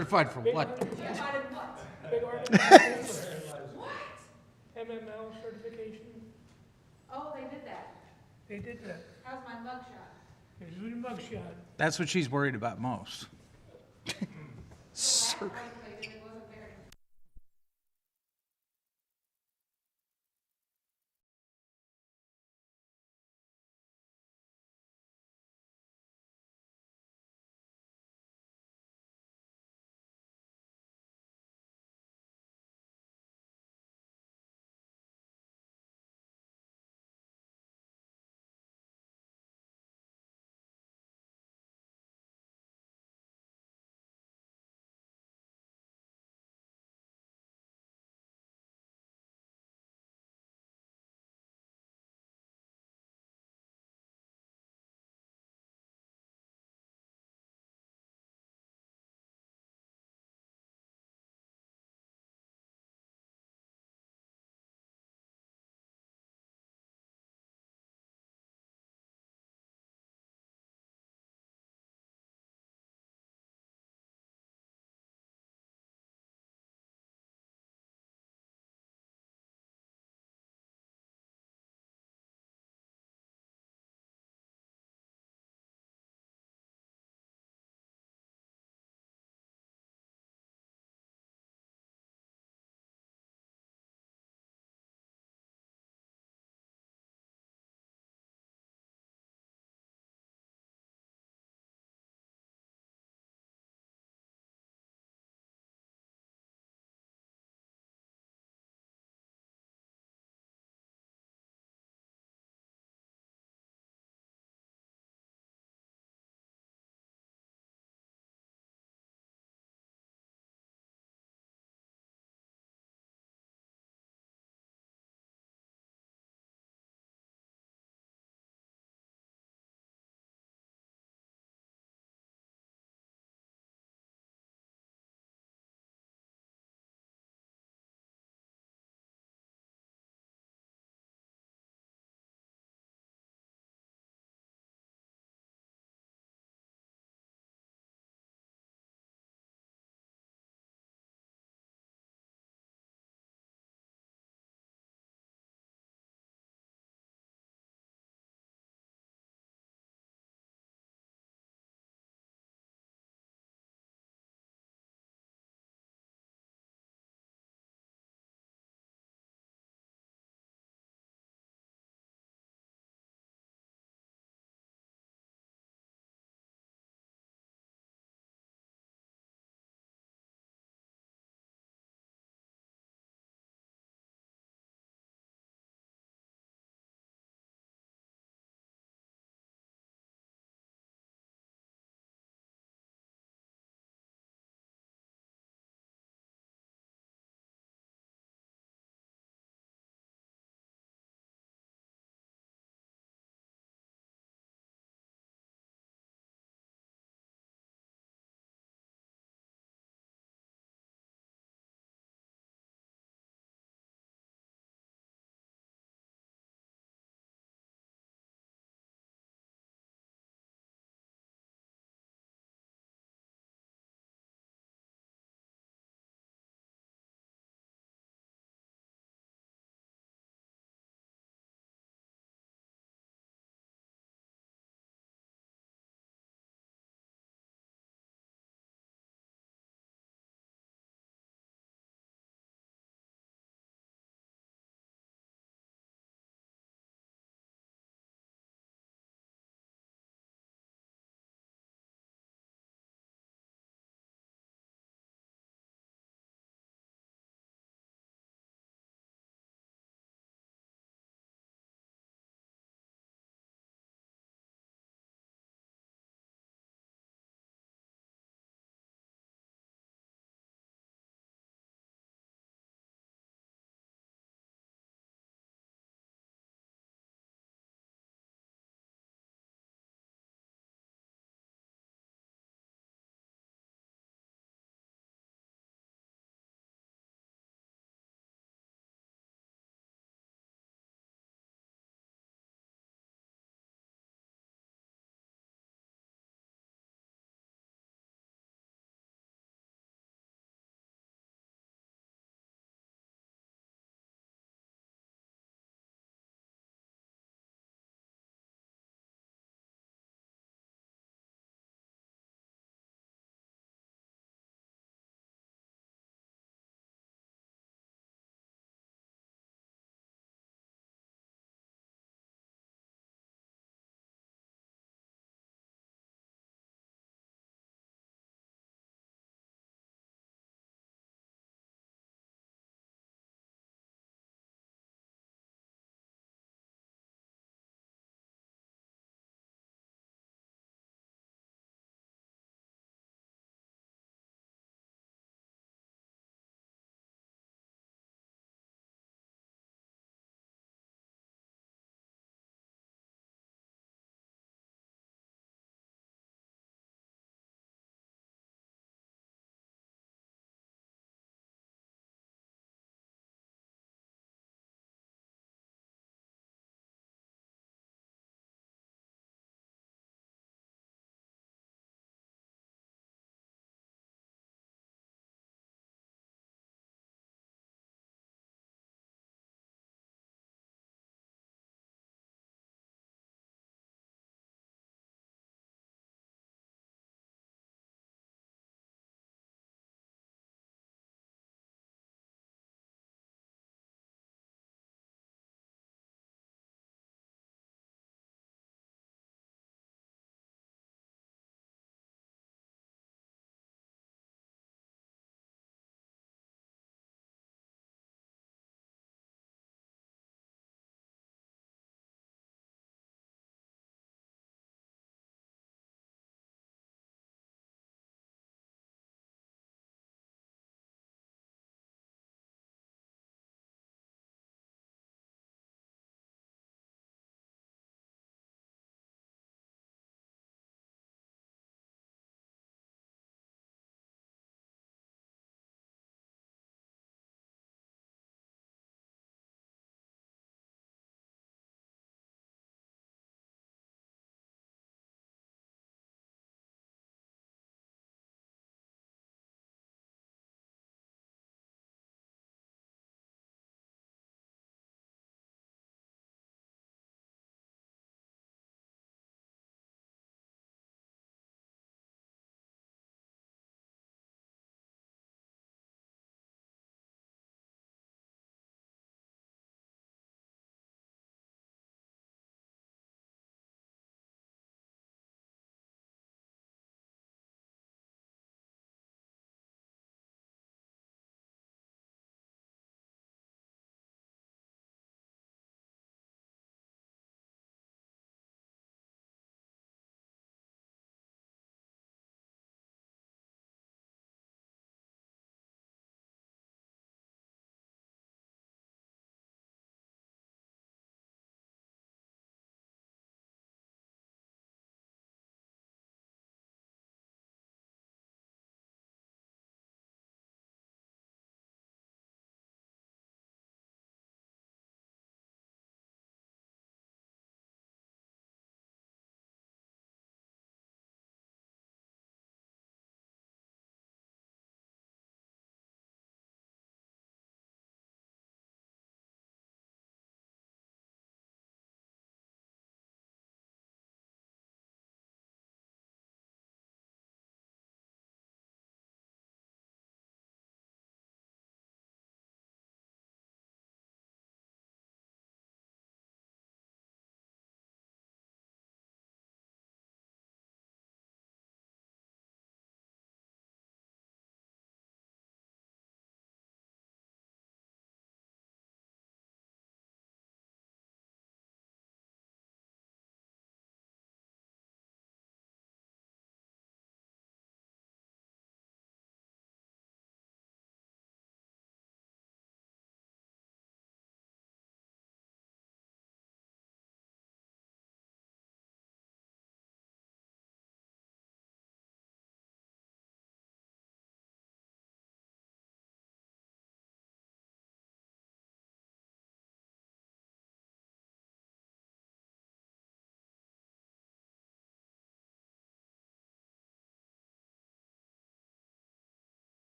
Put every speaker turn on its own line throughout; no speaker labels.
Certified for what?
Big organization. MML certification.
Oh, they did that.
They did that.
How's my mugshot?
There's your mugshot.
That's what she's worried about most.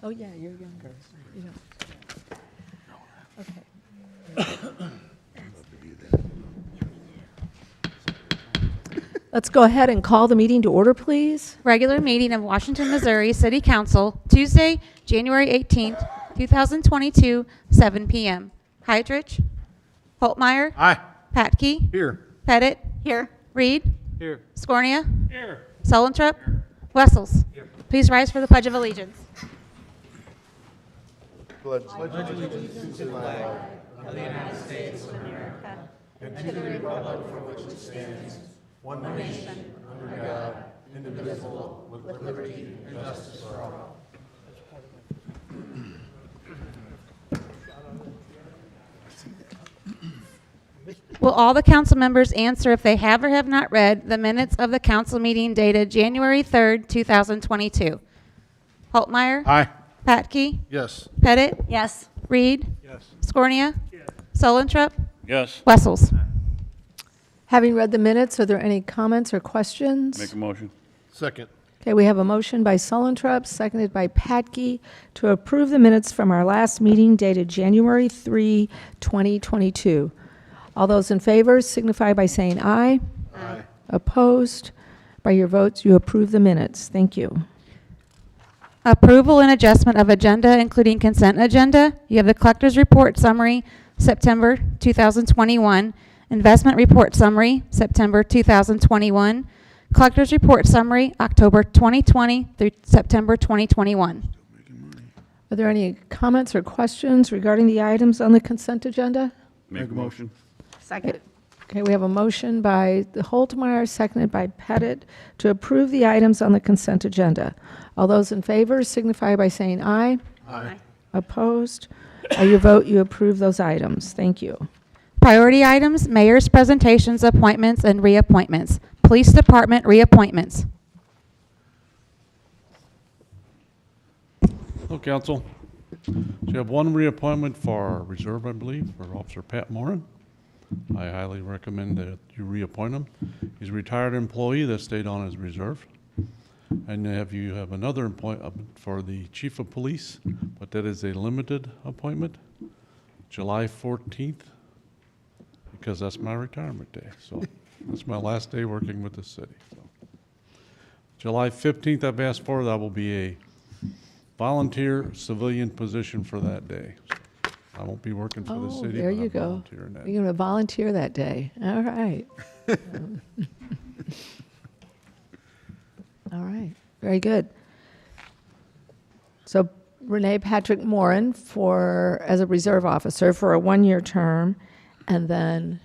Oh, yeah, you're younger. You don't- Okay. Let's go ahead and call the meeting to order, please.
Regular meeting of Washington, Missouri City Council, Tuesday, January 18th, 2022, 7 p.m. Heitrich? Holtmeyer?
Aye.
Patke?
Here.
Pettit? Here. Reed?
Here.
Scornia?
Here.
Sullentrup? Wessels? Please rise for the Pledge of Allegiance. Will all the council members answer if they have or have not read the minutes of the council meeting dated January 3rd, 2022? Holtmeyer?
Aye.
Patke?
Yes.
Pettit?
Yes.
Reed?
Yes.
Scornia? Sullentrup?
Yes.
Wessels?
Having read the minutes, are there any comments or questions?
Make a motion. Second.
Okay, we have a motion by Sullentrup, seconded by Patke, to approve the minutes from our last meeting dated January 3, 2022. All those in favor signify by saying aye.
Aye.
Opposed? By your votes, you approve the minutes. Thank you.
Approval and adjustment of agenda, including consent agenda. You have the collector's report summary, September 2021. Investment report summary, September 2021. Collector's report summary, October 2020 through September 2021.
Are there any comments or questions regarding the items on the consent agenda?
Make a motion.
Second.
Okay, we have a motion by the Holtmeyer, seconded by Pettit, to approve the items on the consent agenda. All those in favor signify by saying aye.
Aye.
Opposed? By your vote, you approve those items. Thank you.
Priority items, mayor's presentations, appointments, and reappointments. Police Department reappointments.
Hello, Council. So you have one reappointment for reserve, I believe, for Officer Pat Moran. I highly recommend that you reappoint him. He's a retired employee that stayed on as reserve. And you have another appointment for the Chief of Police, but that is a limited appointment, July 14th, because that's my retirement day. So that's my last day working with the city. So July 15th I've asked for. That will be a volunteer civilian position for that day. I won't be working for the city,
there
but
you
I'm
go.
volunteering that.
You're going to volunteer that day. All right. All right. Very good. So Renee Patrick Moran as a reserve officer for a one-year term, and then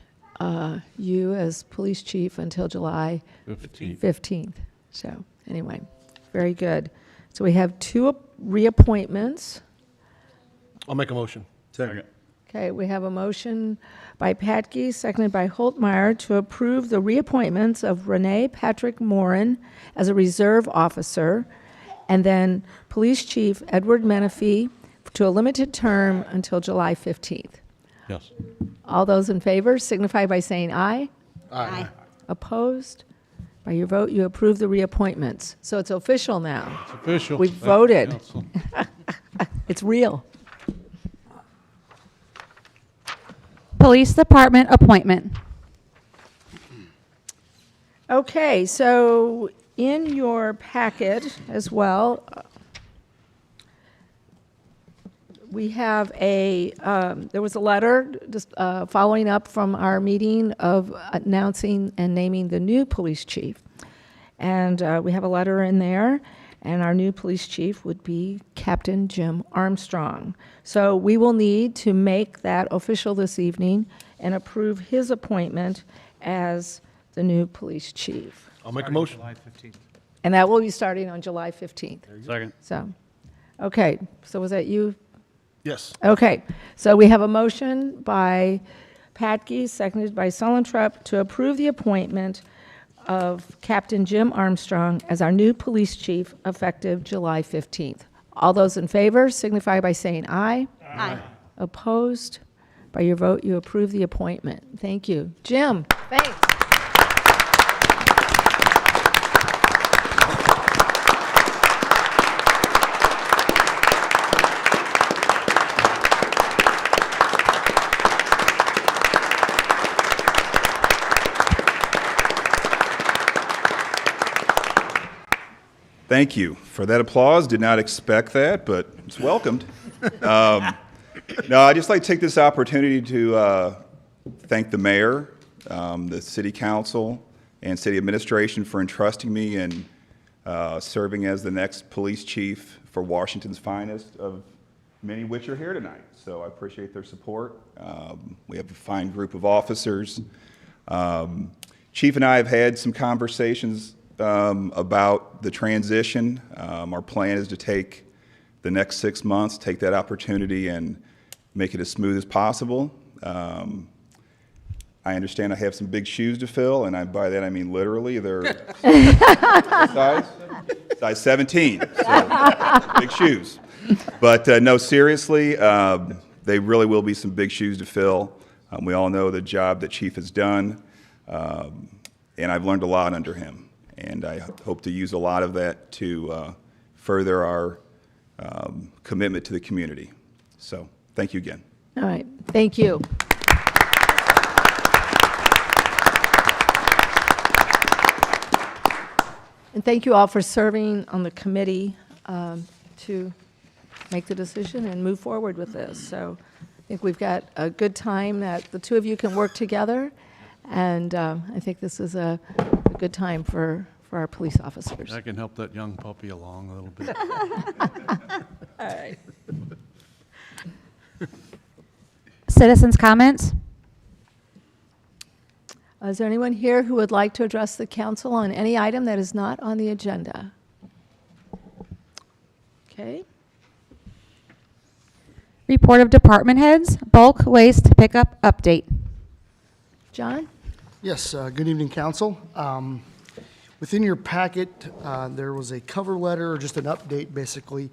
you as police chief until July 15th. So anyway, very good. So we have two reappointments.
I'll make a motion. Second.
Okay, we have a motion by Patke, seconded by Holtmeyer, to approve the reappointments of Renee Patrick Moran as a reserve officer, and then Police Chief Edward Menifee to a limited term until July 15th.
Yes.
All those in favor signify by saying aye.
Aye.
Opposed? By your vote, you approve the reappointments. So it's official now.
It's official.
We
Thank you,
voted.
Council.
It's real.
Police Department appointment.
Okay, so in your packet as well, we have there was a letter just following up from our meeting of announcing and naming the new police chief. And we have a letter in there, and our new police chief would be Captain Jim Armstrong. So we will need to make that official this evening and approve his appointment as the new police chief.
I'll make a motion.
July 15th.
And that will be starting on July 15th.
Second.
So, okay, so was that you?
Yes.
Okay, so we have a motion by Patke, seconded by Sullentrup, to approve the appointment of Captain Jim Armstrong as our new police chief effective July 15th. All those in favor signify by saying aye.
Aye.
Opposed? By your vote, you approve the appointment. Thank you. Jim, thanks.
Thank you for that applause. Did not expect that, but it's welcomed. No, I'd just like to take this opportunity to thank the mayor, the city council, and city administration for entrusting me in serving as the next police chief for Washington's finest, of many which are here tonight. So I appreciate their support. We have a fine group of officers. Chief and I have had some conversations about the transition. Our plan is to take the next 6 months, take that opportunity and make it as smooth as possible. I understand I have some big shoes to fill, and by that I mean literally. They're size 17, so big shoes. But no, seriously, they really will be some big shoes to fill. We all know the job that Chief has done, and I've learned a lot under him. And I hope to use a lot of that to further our commitment to the community. So thank you again.
All right, thank you. And thank you all for serving on the committee to make the decision and move forward with this. So I think we've got a good time that the two of you can work together, and I think this is a good time for our police officers.
I can help that young puppy along a little bit.
All right.
Citizens' comments?
Is there anyone here who would like to address the council on any item that is not on the agenda? Okay.
Report of department heads, bulk waste pickup update.
John?
Yes, good evening, council. Within your packet, there was a cover letter, or just an update, basically,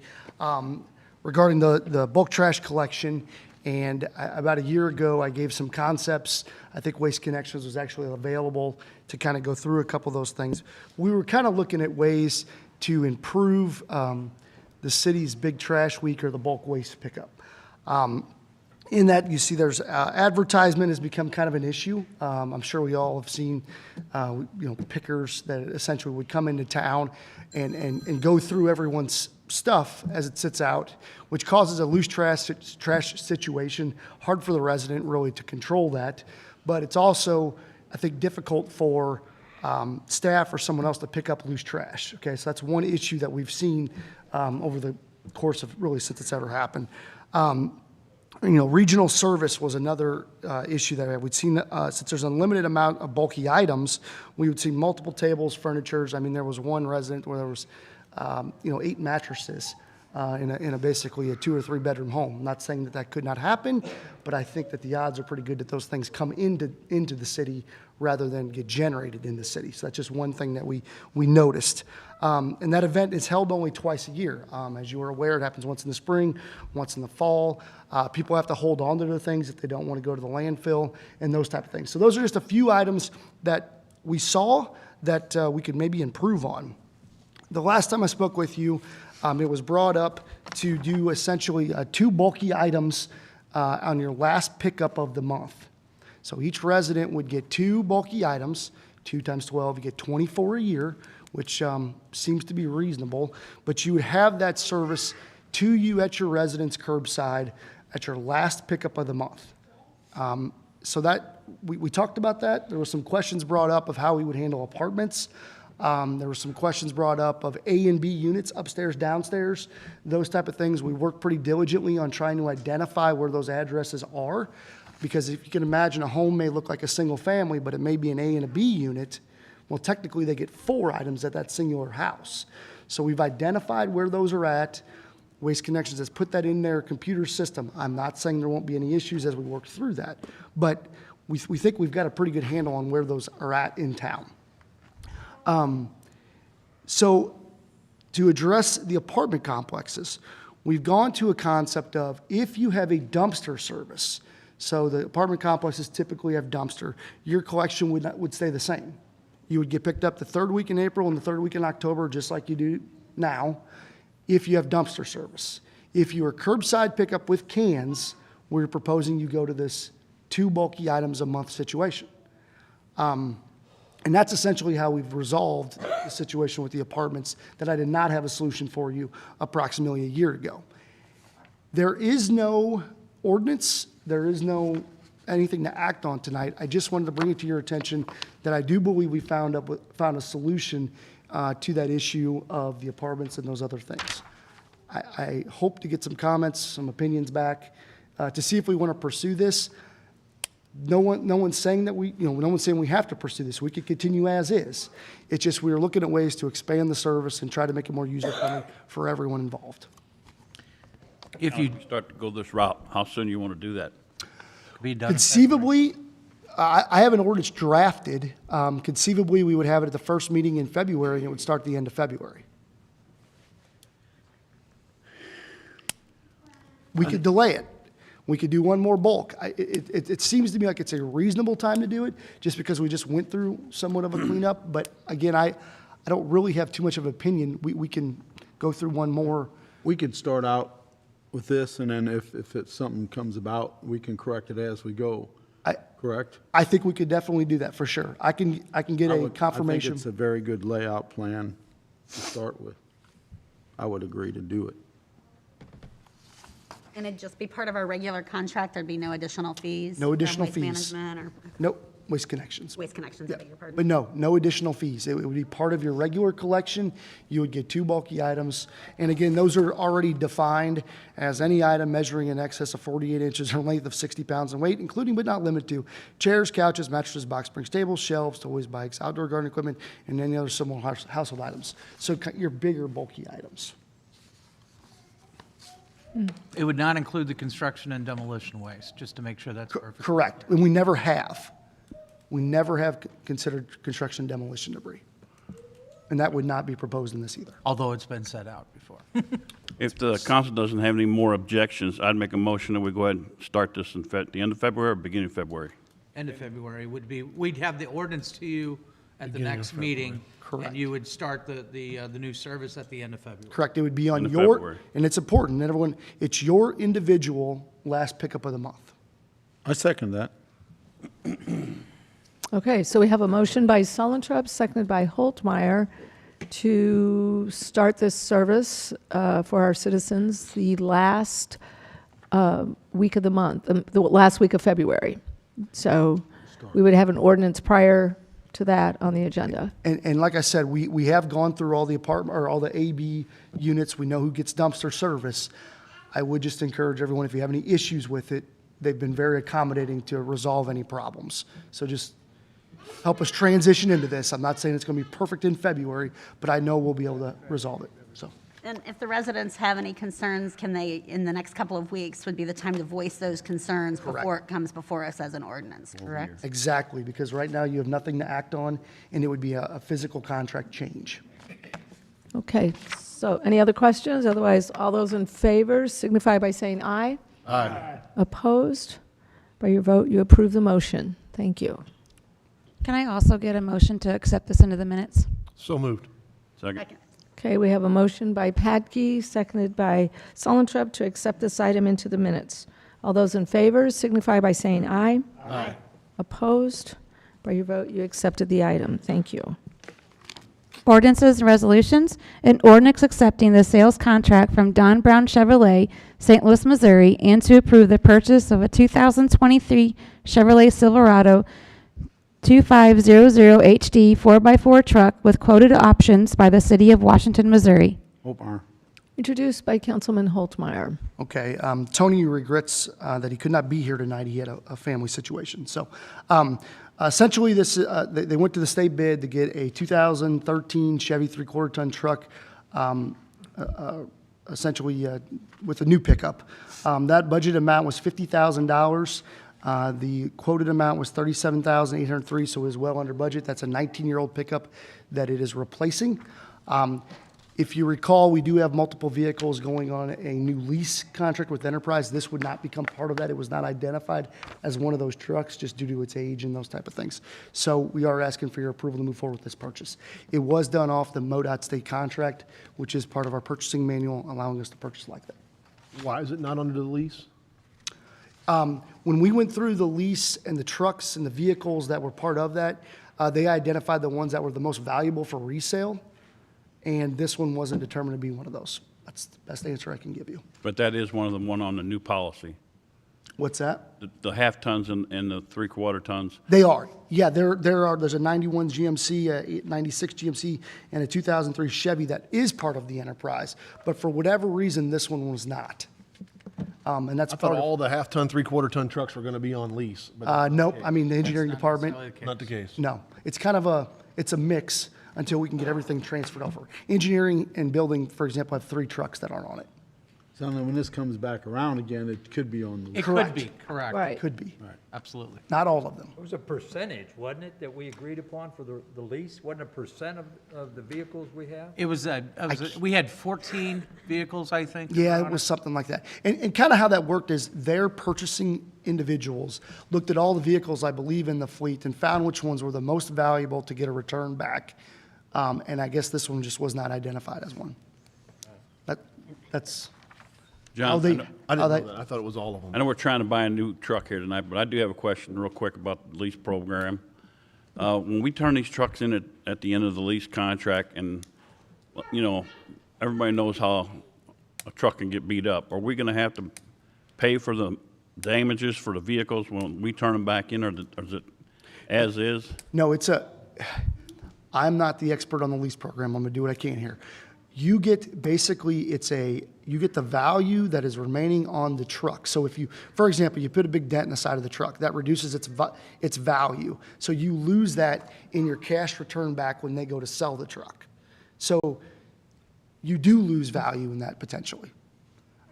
regarding the bulk trash collection. And about a year ago, I gave some concepts. I think Waste Connections was actually available to kind of go through a couple of those things. We were kind of looking at ways to improve the city's big trash week, or the bulk waste pickup. In that, you see there's advertisement has become kind of an issue. I'm sure we all have seen, pickers that essentially would come into town and go through everyone's stuff as it sits out, which causes a loose trash situation, hard for the resident really to control that. But it's also, I think, difficult for staff or someone else to pick up loose trash. Okay, so that's one issue that we've seen over the course of really since it's ever happened. Regional service was another issue that we'd seen. Since there's an unlimited amount of bulky items, we would see multiple tables, furnitures. I mean, there was one resident where there was 8 mattresses in a basically a 2 or 3 bedroom home. I'm not saying that could not happen, but I think that the odds are pretty good that those things come into the city rather than get generated in the city. So that's just one thing that we noticed. And that event is held only twice a year. As you are aware, it happens once in the spring, once in the fall. People have to hold on to the things if they don't want to go to the landfill and those type of things. So those are just a few items that we saw that we could maybe improve on. The last time I spoke with you, it was brought up to do essentially 2 bulky items on your last pickup of the month. So each resident would get 2 bulky items, 2 times 12, you get 24 a year, which seems to be reasonable, but you would have that service to you at your residence curbside at your last pickup of the month. So that we talked about that. There were some questions brought up of how we would handle apartments. There were some questions brought up of A and B units, upstairs, downstairs, those type of things. We worked pretty diligently on trying to identify where those addresses are, because if you can imagine, a home may look like a single family, but it may be an A and a B unit. Well, technically, they get 4 items at that singular house. So we've identified where those are at. Waste Connections has put that in their computer system. I'm not saying there won't be any issues as we work through that, but we think we've got a pretty good handle on where those are at in town. So to address the apartment complexes, we've gone to a concept of, if you have a dumpster service, so the apartment complexes typically have dumpster, your collection would stay the same. You would get picked up the 3rd week in April and the 3rd week in October, just like you do now, if you have dumpster service. If you are curbside pickup with cans, we're proposing you go to this 2 bulky items a month situation. And that's essentially how we've resolved the situation with the apartments that I did not have a solution for you approximately a year ago. There is no ordinance, there is no anything to act on tonight. I just wanted to bring it to your attention that I do believe we found a solution to that issue of the apartments and those other things. I hope to get some comments, some opinions back to see if we want to pursue this. No one's saying that no one's saying we have to pursue this. We could continue as is. It's just we are looking at ways to expand the service and try to make it more user-friendly for everyone involved.
If you
Start to go this route, how soon you want to do that?
be done.
Conceivably, I have an ordinance drafted. Conceivably, we would have it at the first meeting in February, and it would start at the end of February. We could delay it. We could do one more bulk. It seems to me like it's a reasonable time to do it, just because we just went through somewhat of a cleanup. But again, I don't really have too much of an opinion. We can go through one more.
We could start out with this, and then if it's something comes about, we can correct it as we go, correct?
I think we could definitely do that for sure. I can get a confirmation.
I think it's a very good layout plan to start with. I would agree to do it.
And it'd just be part of our regular contract, there'd be no additional fees?
No
from
additional
Waste
fees.
Management or
Nope, Waste Connections.
Waste Connections, I beg your pardon?
But no additional fees. It would be part of your regular collection. You would get 2 bulky items. And again, those are already defined as any item measuring in excess of 48 inches or length of 60 pounds in weight, including but not limited to chairs, couches, mattresses, box springs, tables, shelves, toys, bikes, outdoor garden equipment, and any other similar household items. So your bigger bulky items.
It would not include the construction and demolition waste, just to make sure that's perfect.
Correct. And we never have. We never have considered construction demolition debris. And that would not be proposed in this either.
Although it's been set out before.
If the council doesn't have any more objections, I'd make a motion that we go ahead and start this in the end of February or beginning of February.
End of February would be, we'd have the ordinance to you at the next meeting.
Correct.
And you would start the new service at the end of February.
Correct. It would be on
End of
your,
February.
and it's important, everyone, it's your individual last pickup of the month.
I second that.
Okay, so we have a motion by Sullentrup, seconded by Holtmeyer, to start this service for our citizens the last week of the month, the last week of February. So we would have an ordinance prior to that on the agenda.
And like I said, we have gone through all the apartment, or all the AB units. We know who gets dumpster service. I would just encourage everyone, if you have any issues with it, they've been very accommodating to resolve any problems. So just help us transition into this. I'm not saying it's going to be perfect in February, but I know we'll be able to resolve it, so.
And if the residents have any concerns, can they, in the next couple of weeks, would be the time to voice those concerns before it comes before us as an ordinance, correct?
Exactly, because right now you have nothing to act on, and it would be a physical contract change.
Okay, so any other questions? Otherwise, all those in favor signify by saying aye.
Aye.
Opposed? By your vote, you approve the motion. Thank you.
Can I also get a motion to accept this into the minutes?
So moved.
Second.
Second.
Okay, we have a motion by Patke, seconded by Sullentrup, to accept this item into the minutes. All those in favor signify by saying aye.
Aye.
Opposed? By your vote, you accepted the item. Thank you.
Ordinances and resolutions. An ordinance accepting the sales contract from Don Brown Chevrolet, St. Louis, Missouri, and to approve the purchase of a 2023 Chevrolet Silverado 2500 HD 4x4 truck with quoted options by the city of Washington, Missouri.
Holtmeyer.
Introduced by Councilman Holtmeyer.
Okay, Tony regrets that he could not be here tonight. He had a family situation. So essentially, they went to the state bid to get a 2013 Chevy 3/4-ton truck, essentially with a new pickup. That budget amount was $50,000. The quoted amount was $37,803, so it was well under budget. That's a 19-year-old pickup that it is replacing. If you recall, we do have multiple vehicles going on a new lease contract with Enterprise. This would not become part of that. It was not identified as one of those trucks just due to its age and those type of things. So we are asking for your approval to move forward with this purchase. It was done off the MoDOT state contract, which is part of our purchasing manual, allowing us to purchase like that.
Why is it not under the lease?
When we went through the lease and the trucks and the vehicles that were part of that, They identified the ones that were the most valuable for resale, and this one wasn't determined to be one of those. That's the best answer I can give you.
But that is one of the one on the new policy.
What's that?
The half tons and the three-quarter tons.
They are. Yeah, there's a 91 GMC, a 96 GMC, and a 2003 Chevy that is part of the enterprise. But for whatever reason, this one was not. And that's
I thought
part of,
all the half-ton, three-quarter-ton trucks were going to be on lease, but
nope, I mean, the engineering department,
not the case.
no. It's kind of it's a mix until we can get everything transferred over. Engineering and building, for example, have 3 trucks that aren't on it.
So then when this comes back around again, it could be on the
It
list.
could
Correct.
be, correct.
Right.
Could be.
Absolutely.
Not all of them.
It was a percentage, wasn't it, that we agreed upon for the lease? Wasn't a percent of the vehicles we have?
It was, we had 14 vehicles, I think.
Yeah,
Your
it
Honor.
was something like that. And kind of how that worked is their purchasing individuals looked at all the vehicles, I believe, in the fleet and found which ones were the most valuable to get a return back. And I guess this one just was not identified as one. That's how
John,
they,
I didn't
how
know
they,
that. I thought it was all of them.
I know we're trying to buy a new truck here tonight, but I do have a question real quick about the lease program. When we turn these trucks in at the end of the lease contract and, you know, everybody knows how a truck can get beat up, are we gonna have to pay for the damages for the vehicles when we turn them back in, or is it as is?
no, I'm not the expert on the lease program. I'm gonna do what I can here. You get, basically, you get the value that is remaining on the truck. So if you, for example, you put a big dent in the side of the truck, that reduces its value. So you lose that in your cash return back when they go to sell the truck. So you do lose value in that potentially.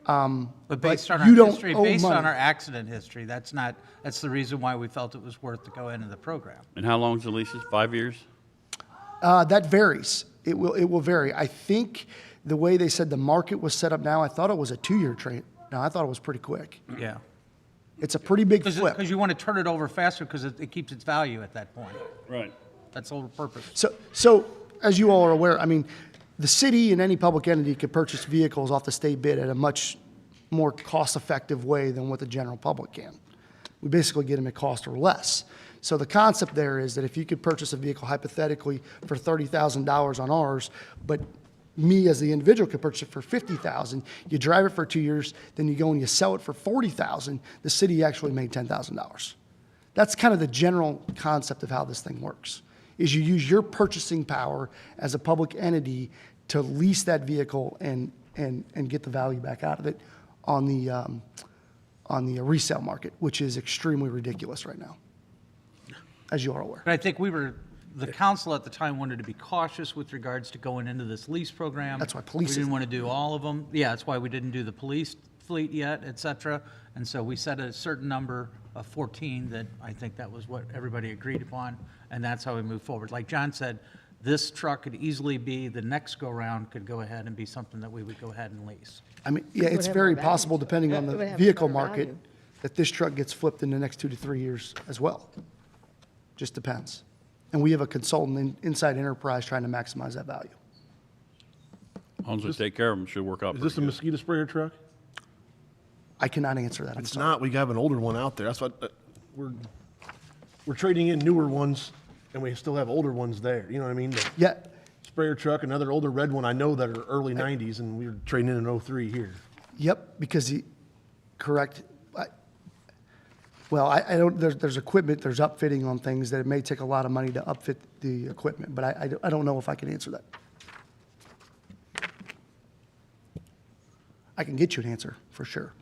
But based on
you
our
don't
history,
owe
based on
money.
our accident history, that's the reason why we felt it was worth to go into the program.
And how long's the leases? 5 years?
That varies. It will vary. I think the way they said the market was set up now, I thought it was a 2-year trade. No, I thought it was pretty quick.
Yeah.
It's a pretty big flip.
Because you want to turn it over faster because it keeps its value at that point.
Right.
That's the whole purpose.
So as you all are aware, I mean, the city and any public entity could purchase vehicles off the state bid at a much more cost-effective way than what the general public can. We basically get them at cost or less. So the concept there is that if you could purchase a vehicle hypothetically for $30,000 on ours, but me as the individual could purchase it for $50,000, you drive it for 2 years, then you go and you sell it for $40,000, the city actually made $10,000. That's kind of the general concept of how this thing works, is you use your purchasing power as a public entity to lease that vehicle and get the value back out of it on the resale market, which is extremely ridiculous right now, as you are aware.
But I think the council at the time wanted to be cautious with regards to going into this lease program.
That's why police
We
is-
didn't want to do all of them. Yeah, that's why we didn't do the police fleet yet, et cetera. And so we set a certain number of 14 that I think that was what everybody agreed upon, and that's how we moved forward. Like John said, this truck could easily be, the next go-round could go ahead and be something that we would go ahead and lease.
I mean, yeah,
would
it's
have
very
more value.
possible, depending on
It
the
would have
vehicle
better
market,
value.
that this truck gets flipped in the next 2 to 3 years as well. Just depends. And we have a consultant inside Enterprise trying to maximize that value.
As long as they take care of them, should work out
Is
pretty
this a
good.
mosquito sprayer truck?
I cannot answer that. I'm
It's
sorry.
not. We have an older one out there. That's what, we're trading in newer ones, and we still have older ones there. You know what I mean? The
Yeah,
sprayer truck, another older red one I know that are early 90s, and we're trading in an 03 here.
yep, because correct. Well, I don't, there's equipment, there's upfitting on things that it may take a lot of money to upfit the equipment, but I don't know if I can answer that. I can get you an answer, for sure.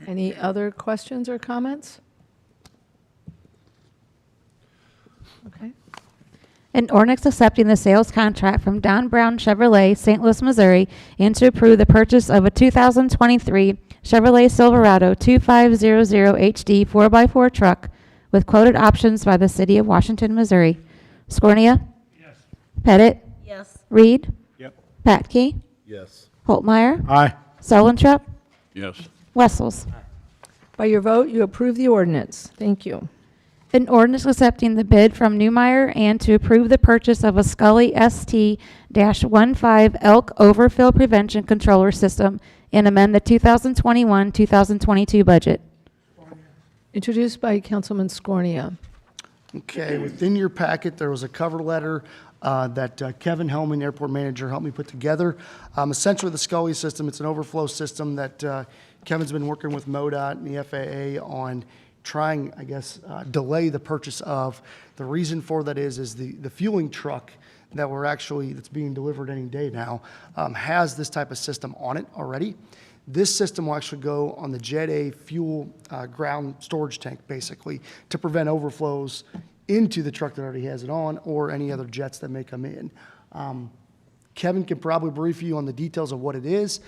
Any other questions or comments? Okay.
An ordinance accepting the sales contract from Don Brown Chevrolet, St. Louis, Missouri, and to approve the purchase of a 2023 Chevrolet Silverado 2500 HD 4x4 truck with quoted options by the city of Washington, Missouri. Scornia? Yes. Pettit?
Yes.
Reed?
Yep.
Patke?
Yes.
Holtmeyer?
Aye.
Solentrop?
Yes.
Wessels?
By your vote, you approve the ordinance. Thank you.
An ordinance accepting the bid from Newmeyer and to approve the purchase of a Scully ST-15 Elk Overfill Prevention Controller System and amend the 2021-2022 budget.
Introduced by Councilman Scornia.
Okay, within your packet, there was a cover letter that Kevin Hellman, airport manager, helped me put together. Essentially, the Scully system, it's an overflow system that Kevin's been working with MoDOT and the FAA on trying, I guess, delay the purchase of. The reason for that is the fueling truck that that's being delivered any day now, has this type of system on it already. This system will actually go on the Jet A fuel ground storage tank, basically, to prevent overflows into the truck that already has it on or any other jets that may come in. Kevin can probably brief you on the details of what it is,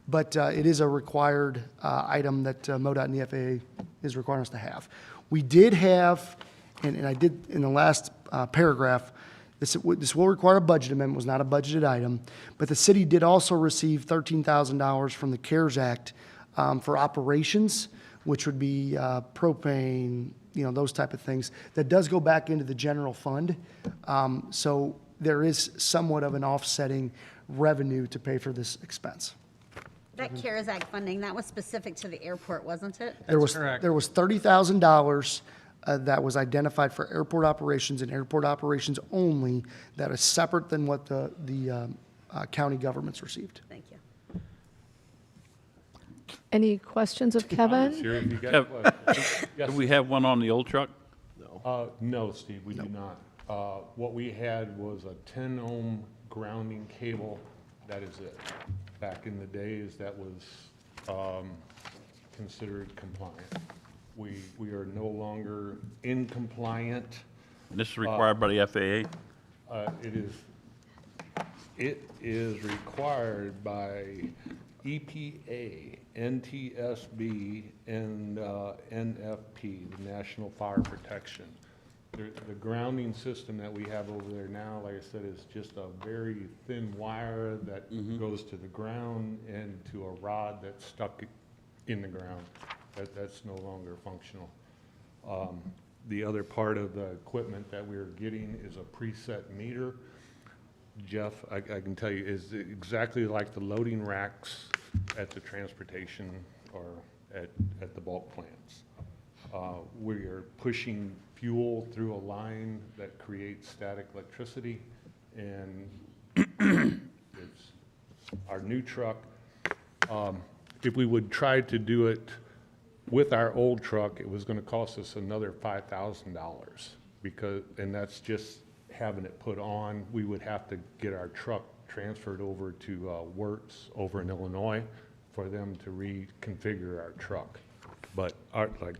but it is a required item that MoDOT and the FAA is requiring us to have. We did have, and I did in the last paragraph, this will require a budget amendment, was not a budgeted item, but the city did also receive $13,000 from the CARES Act for operations, which would be propane, those type of things. That does go back into the general fund. So there is somewhat of an offsetting revenue to pay for this expense.
That CARES Act funding, that was specific to the airport, wasn't it?
There was
correct.
$30,000 that was identified for airport operations and airport operations only. That is separate than what the county governments received.
Thank you.
Any questions of Kevin?
Sure, if you got
Kev,
questions.
Do we have one on the old truck?
No, Steve, we do not. What we had was a 10 ohm grounding cable. That is it. Back in the days, that was considered compliant. We are no longer in compliant.
And this is required by the FAA?
It is required by EPA, NTSB, and NFP, the National Fire Protection. The grounding system that we have over there now, like I said, is just a very thin wire that goes to the ground and to a rod that's stuck in the ground. That's no longer functional. The other part of the equipment that we're getting is a preset meter. Jeff, I can tell you, is exactly like the loading racks at the transportation or at the bulk plants. We are pushing fuel through a line that creates static electricity, and it's our new truck. If we would try to do it with our old truck, it was going to cost us another $5,000 and that's just having it put on. We would have to get our truck transferred over to Wirtz over in Illinois for them to reconfigure our truck. But like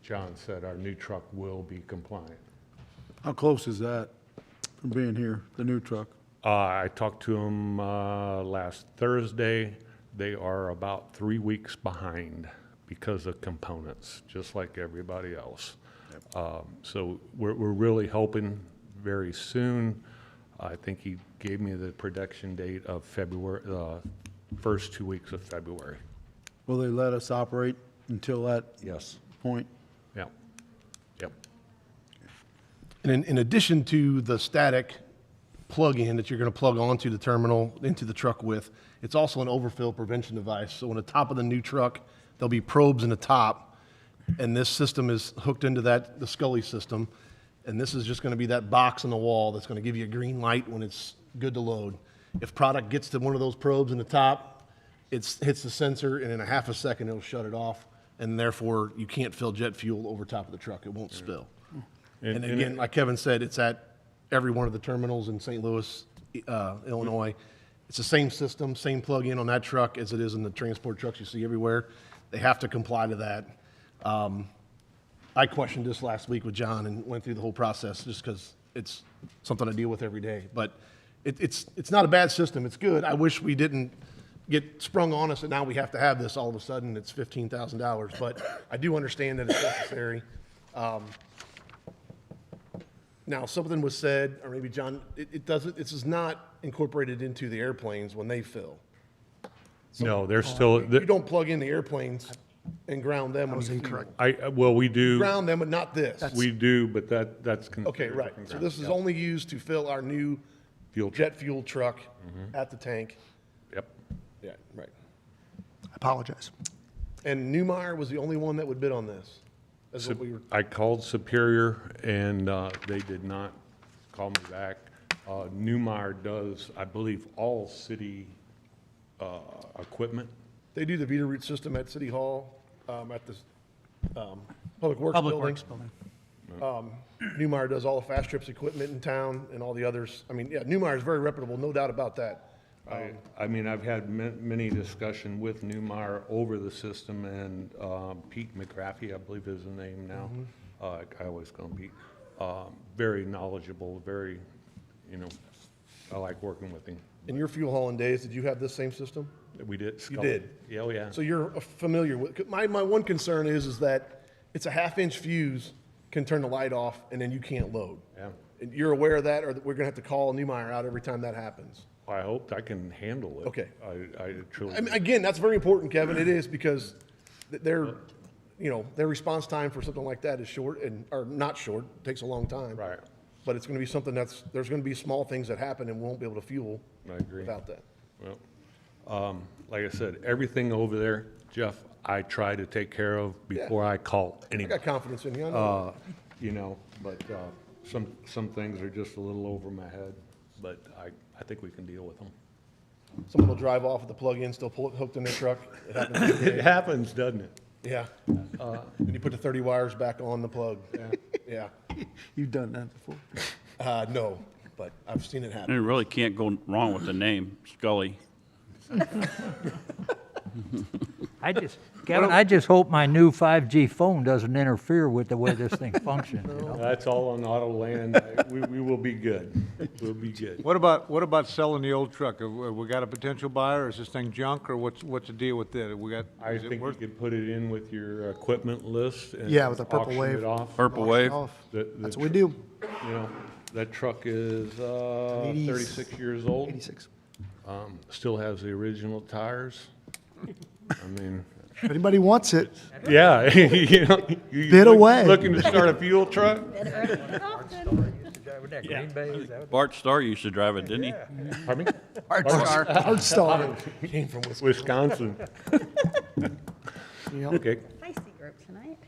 John said, our new truck will be compliant.
How close is that from being here, the new truck?
I talked to them last Thursday. They are about 3 weeks behind because of components, just like everybody else. So we're really hoping very soon. I think he gave me the production date of February, first 2 weeks of February.
Will they let us operate until that
Yes.
point?
Yep. Yep.
And in addition to the static plug-in that you're going to plug onto the terminal, into the truck with, it's also an overfill prevention device. So on the top of the new truck, there'll be probes in the top, and this system is hooked into the Scully system. And this is just going to be that box on the wall that's going to give you a green light when it's good to load. If product gets to one of those probes in the top, it hits the sensor, and in a half a second, it'll shut it off. And therefore, you can't fill jet fuel over top of the truck. It won't spill. And again, like Kevin said, it's at every one of the terminals in St. Louis, Illinois. It's the same system, same plug-in on that truck as it is in the transport trucks you see everywhere. They have to comply to that. I questioned this last week with John and went through the whole process just because it's something I deal with every day. But it's not a bad system. It's good. I wish we didn't get sprung on us and now we have to have this all of a sudden. It's $15,000. But I do understand that it's necessary. Now, something was said, or maybe John, this is not incorporated into the airplanes when they fill.
No, they're still.
You don't plug in the airplanes and ground them.
That was incorrect.
Well, we do.
Ground them, but not this.
We do, but that's considered.
Okay, right.
different
So
ground.
this is
Yep.
only used to fill our new
Fuel
jet fuel truck at the tank.
Yep.
Yeah, right.
I apologize.
And Newmeyer was the only one that would bid on this. As what we were,
I called Superior, and they did not call me back. Newmeyer does, I believe, all city equipment.
they do the Vita root system at City Hall, at the Public Works
Public
Building.
Works Building.
Newmeyer does all the Fast Trips equipment in town and all the others. I mean, yeah, Newmeyer is very reputable, no doubt about that.
I mean, I've had many discussion with Newmeyer over the system, and Pete McGraffey, I believe is the name now. I always call him Pete. Very knowledgeable, very, I like working with him.
In your fuel hauling days, did you have this same system?
We did.
You did?
Yeah, oh, yeah.
So you're familiar with, my one concern is that it's a half-inch fuse can turn the light off and then you can't load.
Yeah.
And you're aware of that, or that we're gonna have to call Newmeyer out every time that happens?
I hope I can handle it.
Okay.
I truly.
I mean, again, that's very important, Kevin, it is, because their response time for something like that is short or not short, takes a long time.
Right.
But it's gonna be something there's gonna be small things that happen and we won't be able to fuel
I agree.
without that.
Well, like I said, everything over there, Jeff, I try to take care of before I call
I
anybody.
got confidence in you, I know.
But some things are just a little over my head, but I think we can deal with them.
Someone will drive off with the plug-in still hooked in their truck. It happens every
It
day.
happens, doesn't it?
Yeah. And you put the 30 wires back on the plug. Yeah.
You've done that before?
No, but I've seen it
And
happen.
you really can't go wrong with the name, Scully.
Kevin, I just hope my new 5G phone doesn't interfere with the way this thing functions, you know?
That's all on auto land. We will be good. We'll be good.
What about selling the old truck? Have we got a potential buyer? Is this thing junk, or what's the deal with it?
I
Is it
think you
worth?
could put it in with your equipment list and
Yeah, with a Purple
auction
Wave.
it off.
Purple Wave.
Off.
The
That's what we do.
That truck is
80s.
36 years old.
86.
Still has the original tires. I mean,
If anybody wants it,
yeah, you
Bid away.
Looking to start a fuel truck?
Bart Starr used to drive it, didn't he?
Pardon me?
hard start.
Came from
Wisconsin. Okay.
Feisty group tonight.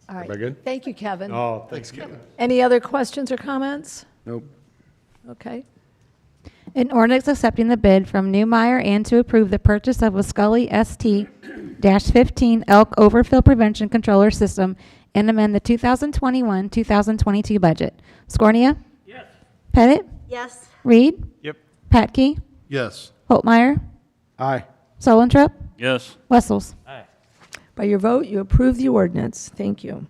All right.
Am I good?
Thank you, Kevin.
Oh, thanks, Kevin.
Any other questions or comments?
Nope.
Okay.
An ordinance accepting the bid from Newmeyer and to approve the purchase of a Scully ST-15 Elk Overfill Prevention Controller System and amend the 2021-2022 budget. Scornia? Yes. Pettit?
Yes.
Reed?
Yep.
Patke?
Yes.
Holtmeyer?
Aye.
Solentrop?
Yes.
Wessels?
By your vote, you approve the ordinance. Thank you.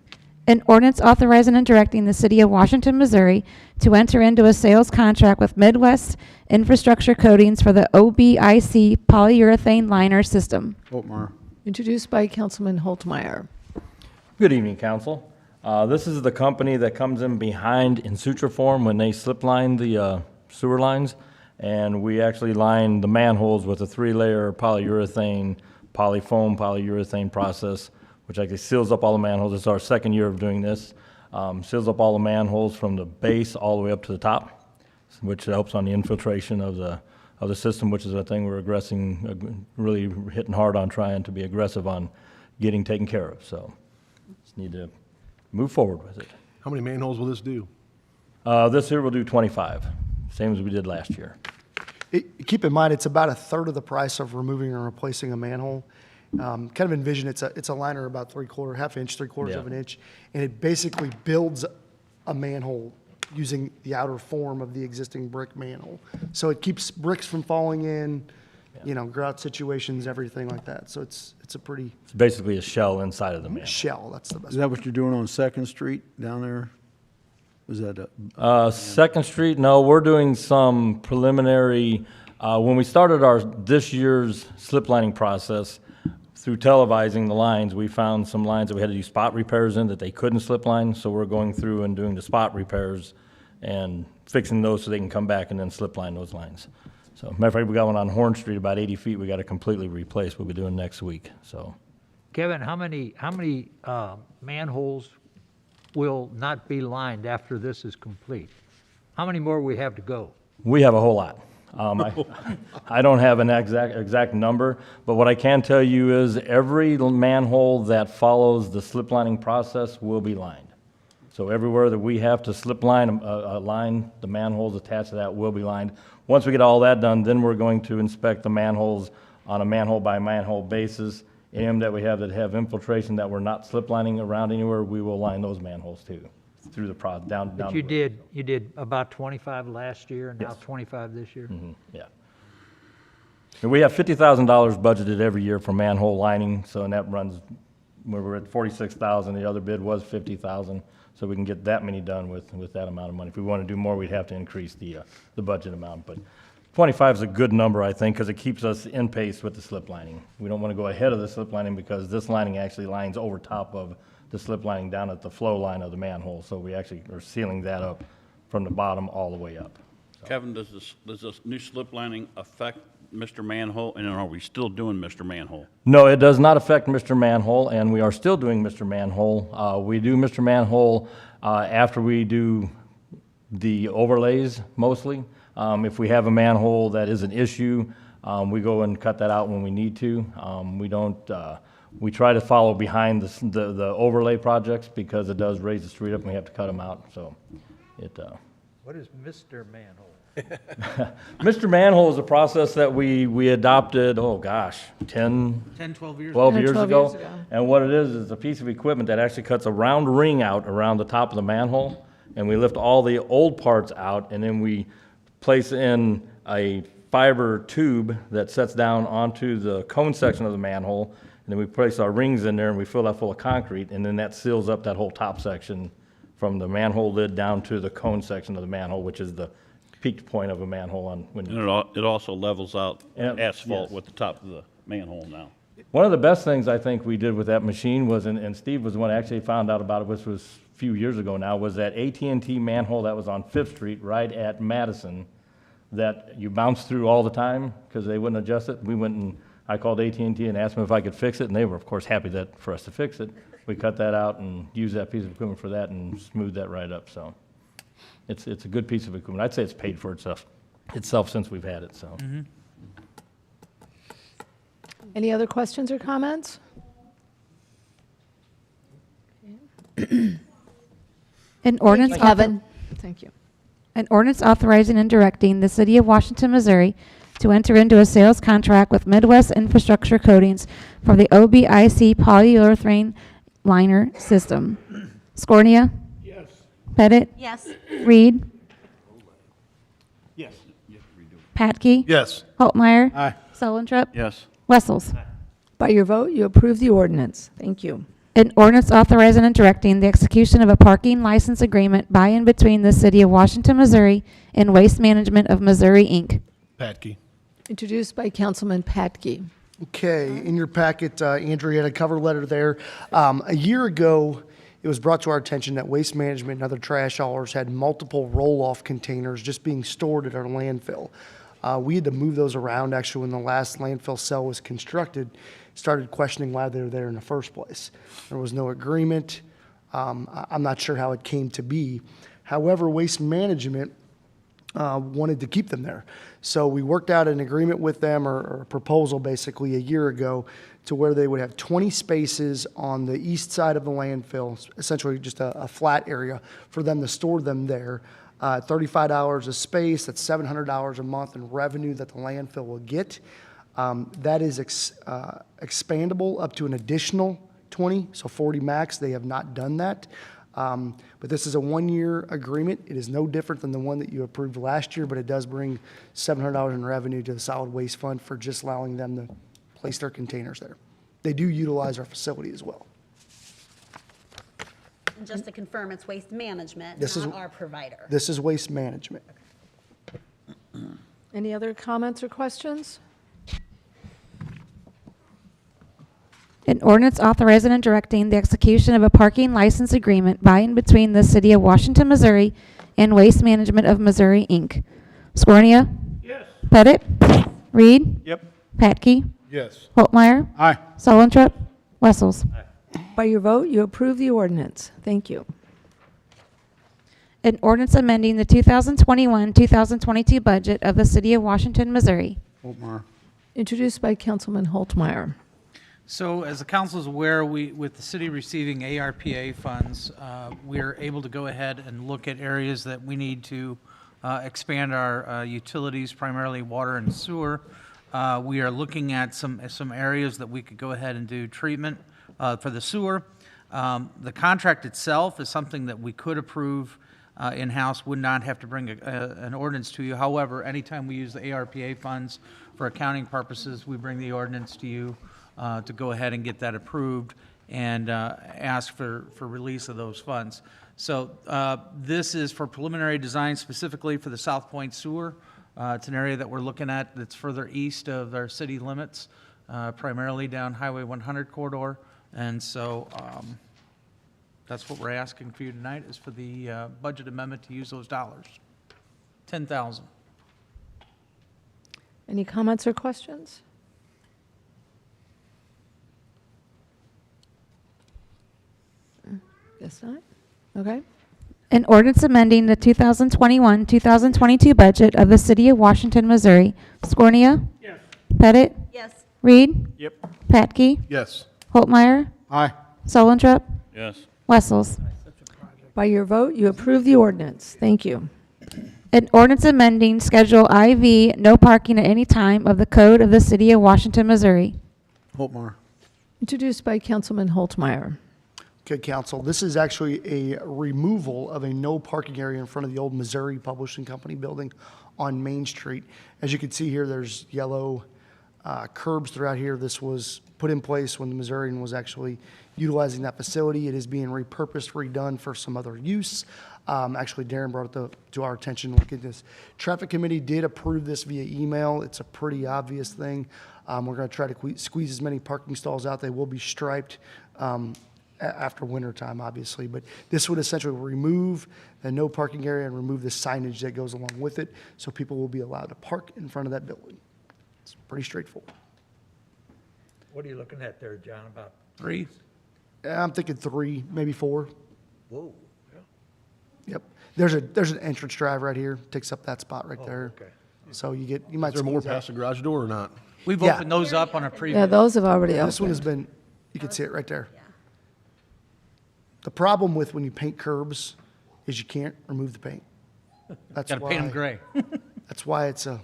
An ordinance authorizing and directing the city of Washington, Missouri to enter into a sales contract with Midwest Infrastructure Coatings for the Obic polyurethane liner system.
Holtmeyer.
Introduced by Councilman Holtmeyer.
Good evening, council. This is the company that comes in behind in suture form when they slip line the sewer lines. And we actually line the manholes with a 3-layer polyurethane, polyfoam polyurethane process, which actually seals up all the manholes. This is our second year of doing this. Seals up all the manholes from the base all the way up to the top, which helps on the infiltration of the system, which is a thing we're really hitting hard on, trying to be aggressive on getting taken care of. So just need to move forward with it.
How many manholes will this do?
This year we'll do 25, same as we did last year.
Keep in mind, it's about a third of the price of removing and replacing a manhole. Kind of envision it's a liner about half inch, 3/4 of an inch, and it basically builds a manhole using the outer form of the existing brick manhole. So it keeps bricks from falling in, grout situations, everything like that. So it's a pretty
It's basically a shell inside of the manhole.
shell. That's the best.
Is that what you're doing on Second Street down there? Was that
Second Street, no, we're doing some preliminary, when we started this year's slip lining process, through televising the lines, we found some lines that we had to do spot repairs in that they couldn't slip line, so we're going through and doing the spot repairs and fixing those so they can come back and then slip line those lines. So, matter of fact, we got one on Horn Street, about 80 feet, we got to completely replace, we'll be doing next week, so.
Kevin, how many manholes will not be lined after this is complete? How many more we have to go?
We have a whole lot. I don't have an exact number, but what I can tell you is every manhole that follows the slip lining process will be lined. So everywhere that we have to slip line, line the manholes attached to that will be lined. Once we get all that done, then we're going to inspect the manholes on a manhole by manhole basis. Any of them that we have that have infiltration that we're not slip lining around anywhere, we will line those manholes too, through the process, down.
But you did about 25 last year and now
Yes.
25 this year?
Yeah. And we have $50,000 budgeted every year for manhole lining, so and that runs, we're at 46,000, the other bid was 50,000, so we can get that many done with that amount of money. If we want to do more, we'd have to increase the budget amount, but 25 is a good number, I think, because it keeps us in pace with the slip lining. We don't want to go ahead of the slip lining because this lining actually lines over top of the slip lining down at the flow line of the manhole, so we actually are sealing that up from the bottom all the way up.
Kevin, does this new slip lining affect Mr. Manhole, and are we still doing Mr. Manhole?
No, it does not affect Mr. Manhole, and we are still doing Mr. Manhole. We do Mr. Manhole after we do the overlays, mostly. If we have a manhole that is an issue, we go and cut that out when we need to. We don't. We try to follow behind the overlay projects because it does raise the street up and we have to cut them out. So, it.
What is Mr. Manhole?
Mr. Manhole is a process that we adopted, 12
years
12 years
12
ago.
years ago.
And what it is a piece of equipment that actually cuts a round ring out around the top of the manhole, and we lift all the old parts out, and then we place in a fiber tube that sets down onto the cone section of the manhole, and then we place our rings in there and we fill that full of concrete, and then that seals up that whole top section from the manhole lid down to the cone section of the manhole, which is the peaked point of a manhole on when.
And it also levels out
And-
asphalt
yes.
with the top of the manhole now.
One of the best things I think we did with that machine was, and Steve was the one that actually found out about it, which was a few years ago now, was that AT&T manhole that was on Fifth Street right at Madison that you bounce through all the time because they wouldn't adjust it. We went and I called AT&T and asked them if I could fix it, and they were, of course, happy for us to fix it. We cut that out and used that piece of equipment for that and smoothed that right up. So it's a good piece of equipment. I'd say it's paid for itself since we've had it. So.
Any other questions or comments?
An ordinance.
Kevin. Thank you.
An ordinance authorizing and directing the City of Washington, Missouri to enter into a sales contract with Midwest Infrastructure Coatings for the Obic Polyurethane Liner System. Scornia?
Yes.
Pettit?
Yes.
Reed?
Yes.
Patke?
Yes.
Holtmeyer?
Aye.
Sullentrup?
Yes.
Wessels?
By your vote, you approve the ordinance. Thank you.
An ordinance authorizing and directing the execution of a parking license agreement by and between the City of Washington, Missouri and Waste Management of Missouri, Inc.
Patke.
Introduced by Councilman Patke.
Okay, in your packet, Andrew, you had a cover letter there. A year ago, it was brought to our attention that Waste Management and other trash haulers had multiple roll-off containers just being stored at our landfill. We had to move those around, actually, when the last landfill cell was constructed, started questioning why they were there in the first place. There was no agreement. I'm not sure how it came to be. However, Waste Management wanted to keep them there. So we worked out an agreement with them, or a proposal basically, a year ago, to where they would have 20 spaces on the east side of the landfill, essentially just a flat area for them to store them there. $35 a space, that's $700 a month in revenue that the landfill will get. That is expandable up to an additional 20, so 40 max. They have not done that. But this is a one-year agreement. It is no different than the one that you approved last year, but it does bring $700 in revenue to the solid waste fund for just allowing them to place their containers there. They do utilize our facility as well.
And just to confirm, it's Waste Management,
This is-
not our provider.
This is Waste Management.
Any other comments or questions?
An ordinance authorizing and directing the execution of a parking license agreement by and between the City of Washington, Missouri and Waste Management of Missouri, Inc. Scornia?
Yes.
Pettit? Reed?
Yep.
Patke?
Yes.
Holtmeyer?
Aye.
Sullentrup? Wessels?
By your vote, you approve the ordinance. Thank you.
An ordinance amending the 2021-2022 budget of the City of Washington, Missouri.
Holtmeyer.
Introduced by Councilman Holtmeyer.
So as the council is aware, with the city receiving ARPA funds, we're able to go ahead and look at areas that we need to expand our utilities, primarily water and sewer. We are looking at some areas that we could go ahead and do treatment for the sewer. The contract itself is something that we could approve in-house, would not have to bring an ordinance to you. However, anytime we use the ARPA funds for accounting purposes, we bring the ordinance to you to go ahead and get that approved and ask for release of those funds. So this is for preliminary design specifically for the South Point Sewer. It's an area that we're looking at that's further east of our city limits, primarily down Highway 100 corridor. And so that's what we're asking for you tonight, is for the budget amendment to use those dollars. $10,000.
Any comments or questions? Guess not. Okay.
An ordinance amending the 2021-2022 budget of the City of Washington, Missouri. Scornia?
Yes.
Pettit?
Yes.
Reed?
Yep.
Patke?
Yes.
Holtmeyer?
Aye.
Solentrup?
Yes.
Wessels?
By your vote, you approve the ordinance. Thank you.
An ordinance amending Schedule IV, no parking at any time of the Code of the City of Washington, Missouri.
Holtmeyer.
Introduced by Councilman Holtmeyer.
Okay, council, this is actually a removal of a no parking area in front of the old Missouri Publishing Company building on Main Street. As you can see here, there's yellow curbs throughout here. This was put in place when the Missourian was actually utilizing that facility. It is being repurposed, redone for some other use. Actually, Darren brought it to our attention. Look at this. Traffic Committee did approve this via email. It's a pretty obvious thing. We're going to try to squeeze as many parking stalls out. They will be striped after winter time, obviously. But this would essentially remove the no parking area and remove the signage that goes along with it, so people will be allowed to park in front of that building. It's pretty straightforward.
What are you looking at there, John, about?
3?
I'm thinking 3, maybe 4.
Whoa.
Yep. There's an entrance drive right here. Takes up that spot right
Oh,
there.
okay.
So you might.
Is there more
squeeze out.
past the garage door or not?
We've
Yeah.
opened those up on a previous.
Yeah, those have already
This one has
opened.
been. You can see it right there. The problem with when you paint curbs is you can't remove the paint. That's
Got to
why.
paint them gray.
That's why it's a.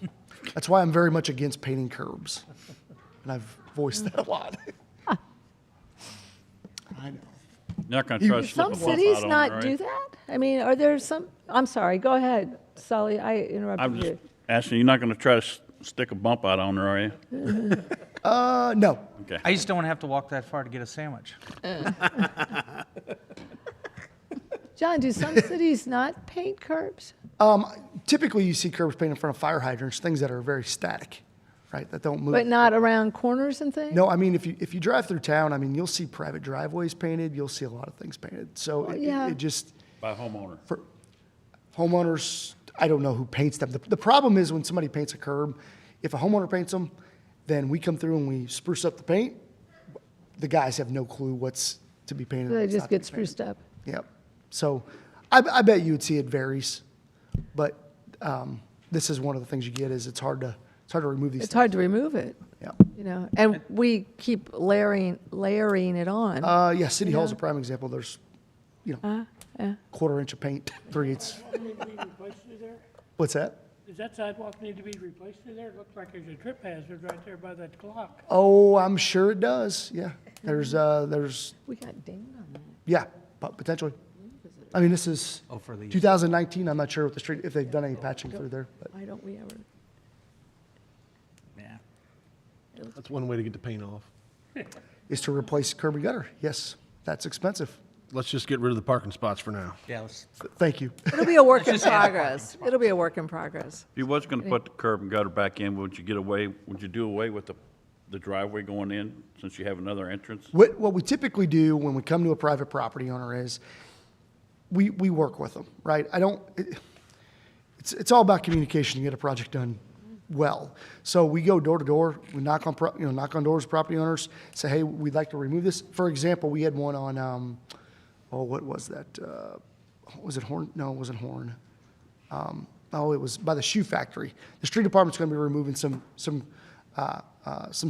That's why I'm very much against painting curbs, and I've voiced that a lot. I know.
You're not gonna try to slip
Some
a bump
cities
out on
not
it,
do
right?
that? I mean, are there some, I'm sorry, go ahead, Sully, I
I'm
interrupted
just
you.
asking, you're not gonna try to stick a bump out on there, are you?
No.
Okay.
I just don't want to have to walk that far to get a sandwich.
John, do some cities not paint curbs?
Typically, you see curbs painted in front of fire hydrants, things that are very static, right? That don't move.
But not around corners and things?
No, I mean, if you drive through town, I mean, you'll see private driveways painted, you'll see a lot of things painted. So
yeah.
it just,
By a homeowner.
for homeowners, I don't know who paints them. The problem is when somebody paints a curb, if a homeowner paints them, then we come through and we spruce up the paint. The guys have no clue what's to be painted.
They
what's
just
not to
get
be painted.
spruced up.
Yep. So I bet you would see it varies, but this is one of the things you get is it's hard to remove these
It's
things.
hard to remove it,
Yeah.
you know, and we keep layering it on.
Yeah, City Hall's a
Yeah.
prime example. There's,
Yeah.
quarter inch of paint, 3/8.
Need to be replaced through there?
What's that?
Does that sidewalk need to be replaced through there? It looks like there's a trip hazard right there by that clock.
Oh, I'm sure it does. Yeah. There's
We got dinged on that.
yeah, potentially. I mean, this is
Oh, for the.
2019. I'm not sure what the street, if they've done any patching through there, but
Why don't we ever?
Yeah.
That's one way to get the paint off.
is to replace curb and gutter. Yes, that's expensive.
Let's just get rid of the parking spots for now.
Yeah, let's.
Thank you.
It'll be a work in progress. It'll be a work in progress.
If you was gonna put the curb and gutter back in, would you do away with the driveway going in, since you have another entrance?
What we typically do when we come to a private property owner is we work with them, right? It's all about communication to get a project done well. So we go door to door, we knock on doors with property owners, say, hey, we'd like to remove this. For example, we had one on, what was that? was it Horn? No, it wasn't Horn. It was by the shoe factory. The street department's going to be removing some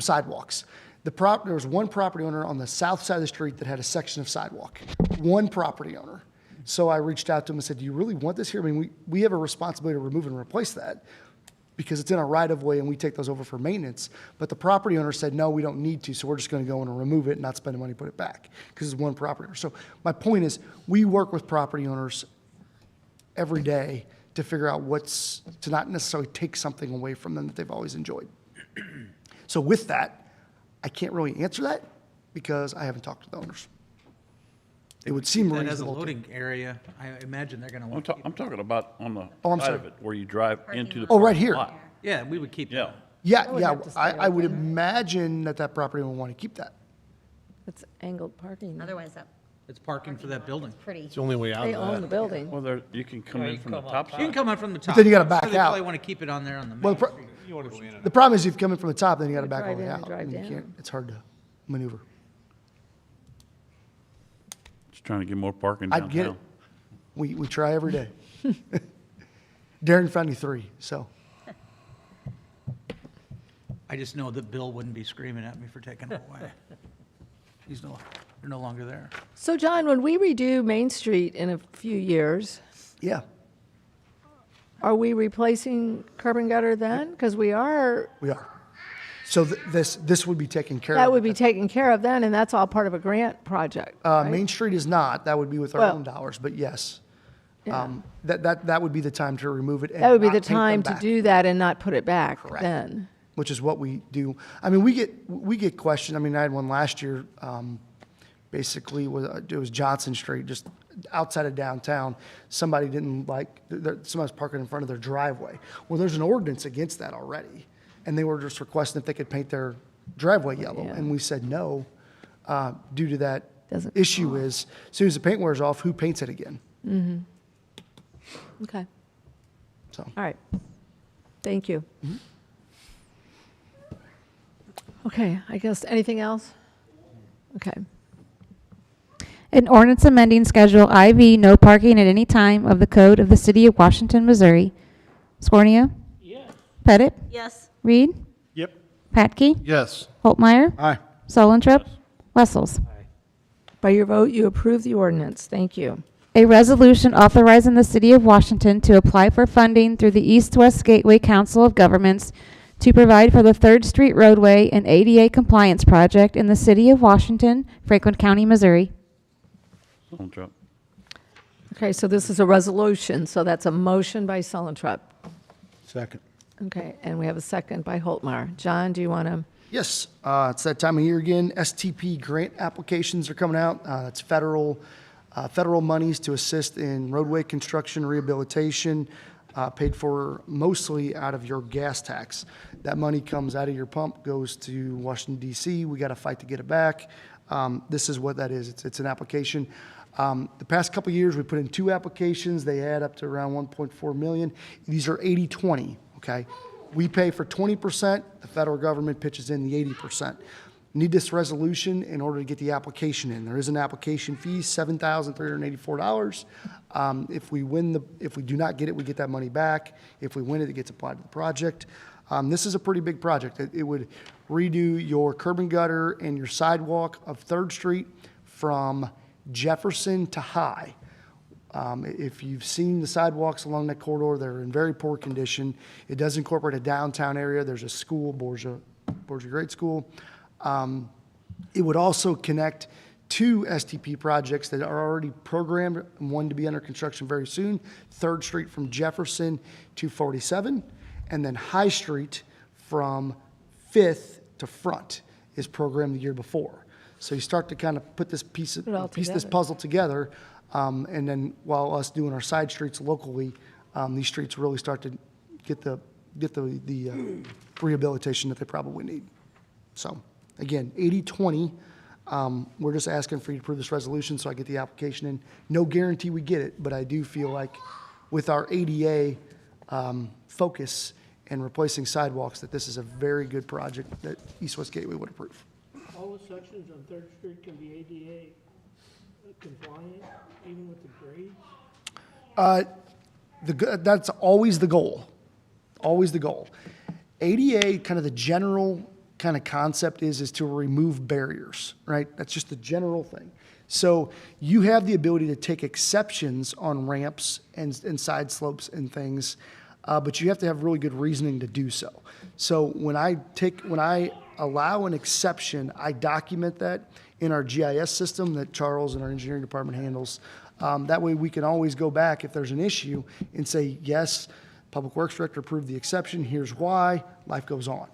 sidewalks. There was one property owner on the south side of the street that had a section of sidewalk. One property owner. So I reached out to him and said, do you really want this here? I mean, we have a responsibility to remove and replace that because it's in our right of way and we take those over for maintenance. But the property owner said, no, we don't need to. So we're just going to go in and remove it and not spend the money to put it back because it's one property owner. So my point is we work with property owners every day to figure out to not necessarily take something away from them that they've always enjoyed. So with that, I can't really answer that because I haven't talked to the owners. It would seem
That as a
reasonable.
loading area, I imagine they're gonna want to keep
I'm talking about on the
I'm
side
sorry.
of it, where you drive into the.
Oh, right
parking
here.
lot.
Yeah, we would keep
Yeah.
that.
Yeah,
would
yeah,
have to stay
I would
open.
imagine that property owner would want to keep that.
It's angled parking.
Otherwise, that
It's parking for that building.
pretty.
It's the only way out
They
of
own the
that.
building.
Well, you can come
Yeah,
in
you
from the
come
top
up
side.
You can come in from the top.
then you gotta back
So they
out.
probably want to keep it on there on the
Well,
main
the,
street.
You want to go in and
the problem is if you come in from the top, then you got to back all
drive
the way
in and
out.
drive
and you
down.
can't, it's hard to maneuver.
Just trying to get more parking
I
downtown.
get it. We try every day. Darren found you 3, so.
I just know that Bill wouldn't be screaming at me for taking it away. They're no longer there.
So John, when we redo Main Street in a few years,
Yeah,
are we replacing curb and gutter then? Because we are,
we are. So this would be taken care of.
that would be taken care of then, and that's all part of a grant project, right?
Main Street is not. That would be with our
Well-
own dollars, but yes.
Yeah.
That would be the time to remove it and
That would be
not
the
paint them
time to
back,
do that and not put it back
Correct.
then.
which is what we do. I mean, we get questioned. I mean, I had one last year. Basically, it was Johnson Street, just outside of downtown. Somebody didn't like, somebody was parking in front of their driveway. Well, there's an ordinance against that already. And they were just requesting if they could paint their driveway yellow.
Yeah.
And we said no, due to that
Doesn't-
issue is, as soon as the paint wears off, who paints it again?
Okay,
So,
all right. Thank you. Okay, I guess, anything else? Okay.
An ordinance amending Schedule IV, no parking at any time of the Code of the City of Washington, Missouri. Scornio?
Yes.
Pettit?
Yes.
Reed?
Yep.
Patke?
Yes.
Holtmeyer?
Aye.
Solentrip? Wessels?
By your vote, you approve the ordinance. Thank you.
A resolution authorizing the City of Washington to apply for funding through the East-West Gateway Council of Governments to provide for the 3rd Street roadway and ADA compliance project in the City of Washington, Franklin County, Missouri.
Solentrop.
Okay, so this is a resolution, so that's a motion by Solentrop.
Second.
Okay, and we have a second by Holtmeyer. John, do you want to?
yes, it's that time of year again. STP grant applications are coming out. It's federal monies to assist in roadway construction, rehabilitation, paid for mostly out of your gas tax. That money comes out of your pump, goes to Washington DC. We got to fight to get it back. This is what that is. It's an application. The past couple of years, we put in 2 applications. They add up to around 1.4 million. These are 80-20, okay? We pay for 20%. The federal government pitches in the 80%. Need this resolution in order to get the application in. There is an application fee, $7,384. If we do not get it, we get that money back. If we win it, it gets applied to the project. This is a pretty big project. It would redo your curb and gutter and your sidewalk of 3rd Street from Jefferson to High. If you've seen the sidewalks along that corridor, they're in very poor condition. It does incorporate a downtown area. There's a school, Borgia Grade School. It would also connect 2 STP projects that are already programmed, and one to be under construction very soon, 3rd Street from Jefferson to 47, and then High Street from 5th to Front is programmed the year before. So you start to kind of put this piece this
together.
puzzle together, and then while us doing our side streets locally, these streets really start to get the rehabilitation that they probably need. So, again, 80-20, we're just asking for you to approve this resolution so I get the application in. No guarantee we get it, but I do feel like with our ADA focus and replacing sidewalks, that this is a very good project that East-West Gateway would approve.
All the sections on 3rd Street can be ADA compliant, even with the grades?
That's always the goal. Always the goal. ADA, kind of the general kind of concept is to remove barriers, right? That's just the general thing. So you have the ability to take exceptions on ramps and side slopes and things, but you have to have really good reasoning to do so. So when I allow an exception, I document that in our GIS system that Charles and our engineering department handles. That way we can always go back if there's an issue and say, yes, Public Works Director approved the exception, here's why, life goes on.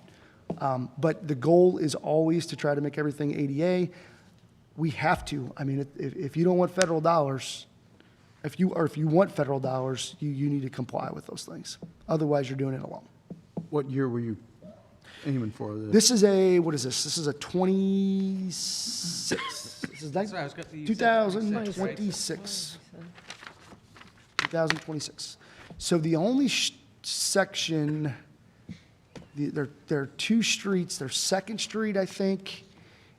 But the goal is always to try to make everything ADA. We have to. I mean, if you don't want federal dollars, if you want federal dollars, you need to comply with those things. Otherwise, you're doing it alone.
What year were you aiming for this?
This is what is this? This is a 26. This is like
That's what I was gonna- you said
2026. 2026. So the only section, there are two streets. There's 2nd Street, I think,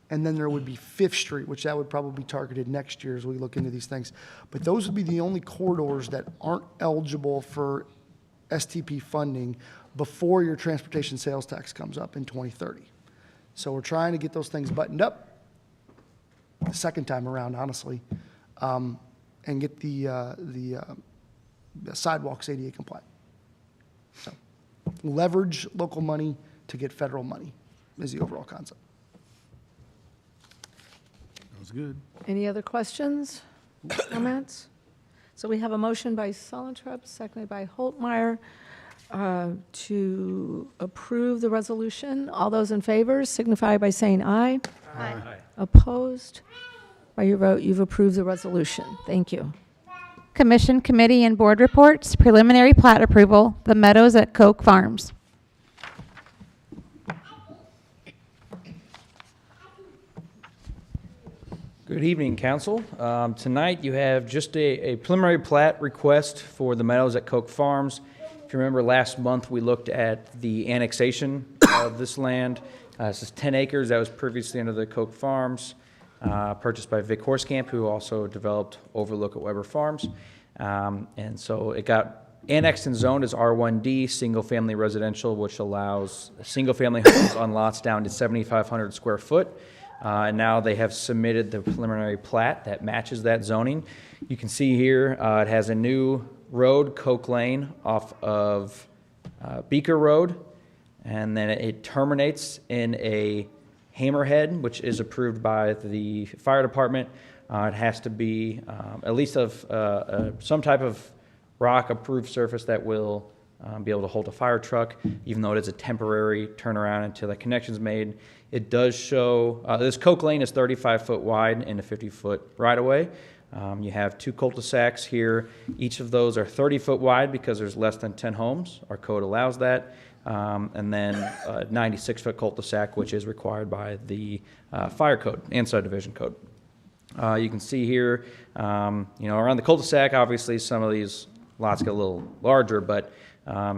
and then there would be 5th Street, which that would probably be targeted next year as we look into these things. But those would be the only corridors that aren't eligible for STP funding before your transportation sales tax comes up in 2030. So we're trying to get those things buttoned up the second time around, honestly, and get the sidewalks ADA compliant. So leverage local money to get federal money is the overall concept.
That was good.
Any other questions, comments? So we have a motion by Solentrup, seconded by Holtmeyer, to approve the resolution. All those in favor signify by saying aye.
Aye.
Opposed? By your vote, you've approved the resolution. Thank you.
Commission, committee, and board reports. Preliminary plat approval, The Meadows at Coke Farms.
Good evening, Council. Tonight you have just a preliminary plat request for the Meadows at Coke Farms. If you remember, last month we looked at the annexation of this land. This is 10 acres that was previously under the Coke Farms, purchased by Vic Horskamp, who also developed Overlook at Weber Farms. And so it got annexed and zoned as R1D, single-family residential, which allows single-family homes on lots down to 7,500 square foot. And now they have submitted the preliminary plat that matches that zoning. You can see here it has a new road, Coke Lane, off of Beaker Road, and then it terminates in a hammerhead, which is approved by the fire department. It has to be at least of some type of rock-approved surface that will be able to hold a fire truck, even though it is a temporary turnaround until the connection's made. It does show, this Coke Lane is 35 foot wide and a 50-foot right-of-way. You have 2 cul-de-sacs here. Each of those are 30 foot wide because there's less than 10 homes. Our code allows that. And then a 96-foot cul-de-sac, which is required by the fire code and subdivision code. You can see here, around the cul-de-sac, obviously some of these lots get a little larger, but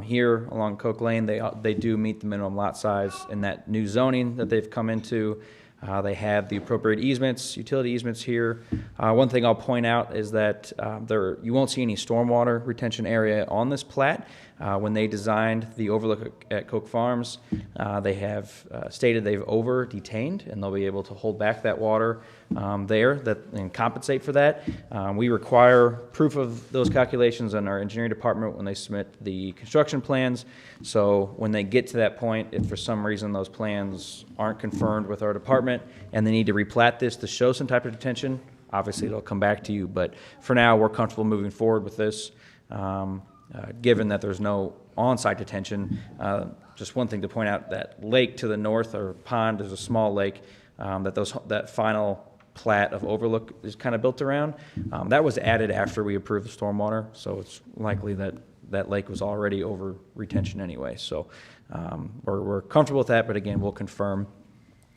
here along Coke Lane, they do meet the minimum lot size in that new zoning that they've come into. They have the appropriate easements, utility easements here. One thing I'll point out is that you won't see any stormwater retention area on this plat. When they designed the overlook at Coke Farms, they have stated they've over-detained, and they'll be able to hold back that water there and compensate for that. We require proof of those calculations in our engineering department when they submit the construction plans. So when they get to that point, if for some reason those plans aren't confirmed with our department and they need to replat this to show some type of detention, obviously it'll come back to you. But for now, we're comfortable moving forward with this. Given that there's no on-site detention. Just one thing to point out, that lake to the north, or pond, is a small lake that final plat of Overlook is kind of built around. That was added after we approved the stormwater, so it's likely that that lake was already over retention anyway. So we're comfortable with that, but again, we'll confirm.